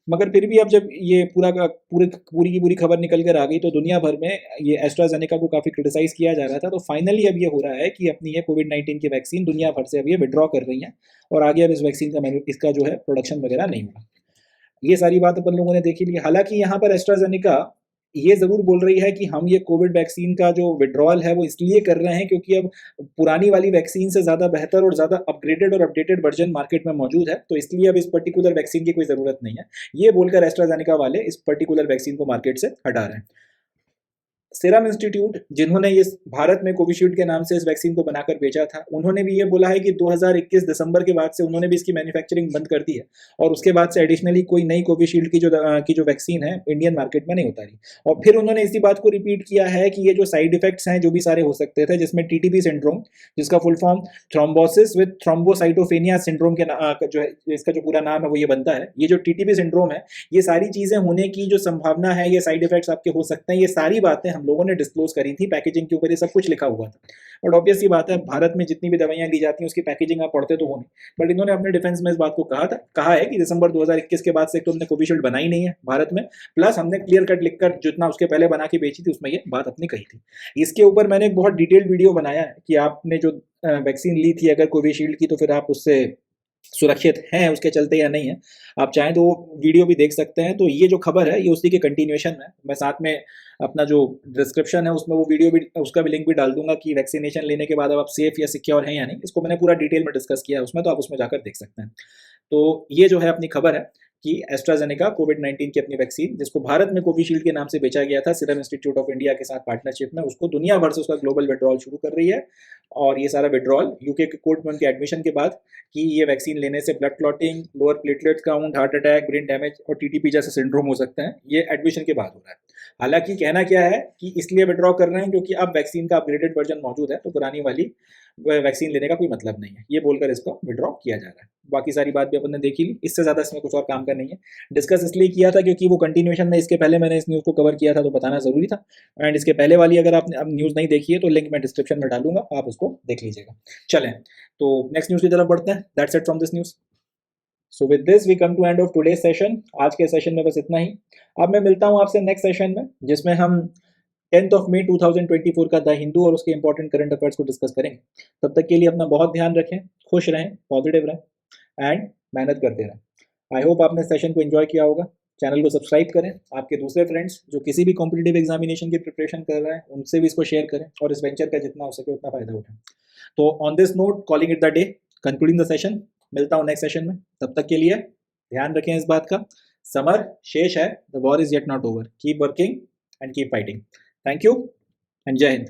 Speaker 1: मगर फिर भी अब जब ये पूरी की पूरी खबर निकल कर आ गई तो दुनिया भर में ये एस्ट्राजेनेका को काफ़ी क्रिटिसाइज़ किया जा रहा था। तो फाइनली अब ये हो रहा है कि अपनी ये कोविड-19 की वैक्सीन दुनिया भर से अब ये विथड्रॉ कर रही हैं, और आगे अब इस वैक्सीन का इसका जो है प्रोडक्शन वगैरह नहीं होगा। ये सारी बात अपन लोगों ने देखी ली। हालाँकि यहाँ पर एस्ट्राजेनेका ये ज़रूर बोल रही है कि हम ये कोविड वैक्सीन का जो विथड्रॉल है वो इसलिए कर रहे हैं क्योंकि अब पुरानी वाली वैक्सीन से ज़्यादा बेहतर और ज़्यादा अपग्रेडेड और अपडेटेड वर्जन मार्केट में मौजूद है, तो इसलिए अब इस पर्टिकुलर वैक्सीन की कोई ज़रूरत नहीं है। ये बोलकर एस्ट्राजेनेका वाले इस पर्टिकुलर वैक्सीन को मार्केट से हटा रहे हैं। सीरम इंस्टीट्यूट, जिन्होंने ये भारत में कोविशील्ड के नाम से इस वैक्सीन को बनाकर बेचा था, उन्होंने भी ये बोला है कि 2021 दिसंबर के बाद से उन्होंने भी इसकी मैन्युफैक्चरिंग बंद कर दी है, और उसके बाद से एडिशनली कोई नई कोविशील्ड की जो वैक्सीन है इंडियन मार्केट में नहीं उतारी। और फिर उन्होंने इसी बात को रिपीट किया है कि ये जो साइड इफेक्ट्स हैं जो भी सारे हो सकते थे, जिसमें टीटीपी सिंड्रोम, जिसका full form thrombosis with thrombocytopenia syndrome के जो है, इसका जो पूरा नाम है वो ये बनता है। ये जो टीटीपी सिंड्रोम है, ये सारी चीज़ें होने की जो संभावना है, ये साइड इफेक्ट्स आपके हो सकते हैं, ये सारी बातें हम लोगों ने डिस्क्लोज करी थी, पैकेजिंग के ऊपर ये सब कुछ लिखा हुआ था। बट ऑब्वियस सी बात है, भारत में जितनी भी दवाइयां दी जाती हैं उसकी पैकेजिंग आप पढ़ते तो हो नहीं। बट इन्होंने अपने डिफेंस में इस बात को कहा है कि दिसंबर 2021 के बाद से तो हमने कोविशील्ड बनाई नहीं है भारत में, प्लस हमने क्लियर कट लिखकर जितना उसके पहले बना के बेची थी उसमें ये बात अपनी कही थी। इसके ऊपर मैंने एक बहुत डिटेल्ड वीडियो बनाया है कि आपने जो वैक्सीन ली थी अगर कोविशील्ड की, तो फिर आप उससे सुरक्षित हैं उसके चलते या नहीं है। आप चाहें तो वो वीडियो भी देख सकते हैं। तो ये जो खबर है ये उसी के कंटिन्यूएशन है। मैं साथ में अपना जो डिस्क्रिप्शन है उसमें वो वीडियो भी, उसका भी लिंक भी डाल दूंगा कि वैक्सीनेशन लेने के बाद अब आप सेफ या सिक्योर हैं या नहीं। इसको मैंने पूरा डिटेल में डिस्कस किया है उसमें, तो आप उसमें जाकर देख सकते हैं। तो ये जो है अपनी खबर है कि एस्ट्राजेनेका कोविड-19 की अपनी वैक्सीन, जिसको भारत में कोविशील्ड के नाम से बेचा गया था सीरम इंस्टीट्यूट ऑफ इंडिया के साथ पार्टनरशिप में, उसको दुनिया भर से उसका ग्लोबल विड्रॉल शुरू कर रही है। और ये सारा विड्रॉल यूके के कोर्ट में उनके एडमिशन के बाद कि ये वैक्सीन लेने से blood clotting, lower platelets count, heart attack, brain damage और टीटीपी जैसे सिंड्रोम हो सकते हैं, ये एडमिशन के बाद हो रहा है। हालांकि कहना क्या है कि इसलिए विड्रॉ कर रहे हैं क्योंकि अब वैक्सीन का अपग्रेडेड वर्जन मौजूद है, तो पुरानी वाली वैक्सीन लेने का कोई मतलब नहीं है, ये बोलकर इसको विड्रॉ किया जा रहा है। बाकी सारी बात भी अपन ने देखी ली, इससे ज़्यादा इसमें कुछ और काम का नहीं है। डिस्कस इसलिए किया था क्योंकि वो कंटिन्यूएशन में इसके पहले मैंने इस न्यूज़ को कवर किया था, तो बताना ज़रूरी था। एंड इसके पहले वाली अगर आपने अब न्यूज़ नहीं देखी है तो लिंक मैं डिस्क्रिप्शन में डालूंगा, आप उसको देख लीजिएगा। चलें तो नेक्स्ट न्यूज़ की तरफ बढ़ते हैं। That's it from this news. So with this we come to end of today's session. आज के सेशन में बस इतना ही। अब मैं मिलता हूँ आपसे नेक्स्ट सेशन में, जिसमें हम 10th ऑफ मई 2024 का द हिंदू और उसके इंपॉर्टेंट करंट अफेयर्स को डिस्कस करेंगे। तब तक के लिए अपना बहुत ध्यान रखें, खुश रहें, पॉजिटिव रहें एंड मेहनत करते रहें। आई होप आपने सेशन को एंजॉय किया होगा। चैनल को सब्सक्राइब करें, आपके दूसरे फ्रेंड्स जो किसी भी कॉम्पिटिटिव एग्जामिनेशन की प्रिपरेशन कर रहे हैं उनसे भी इसको शेयर करें और इस वेंचर का जितना हो सके उतना फायदा उठाएं। तो on this note, calling it the day, concluding the session. मिलता हूँ नेक्स्ट सेशन में, तब तक के लिए ध्यान रखें इस बात का, समर शेष है, the war is yet not over, keep working and keep fighting. Thank you and जय हिंद।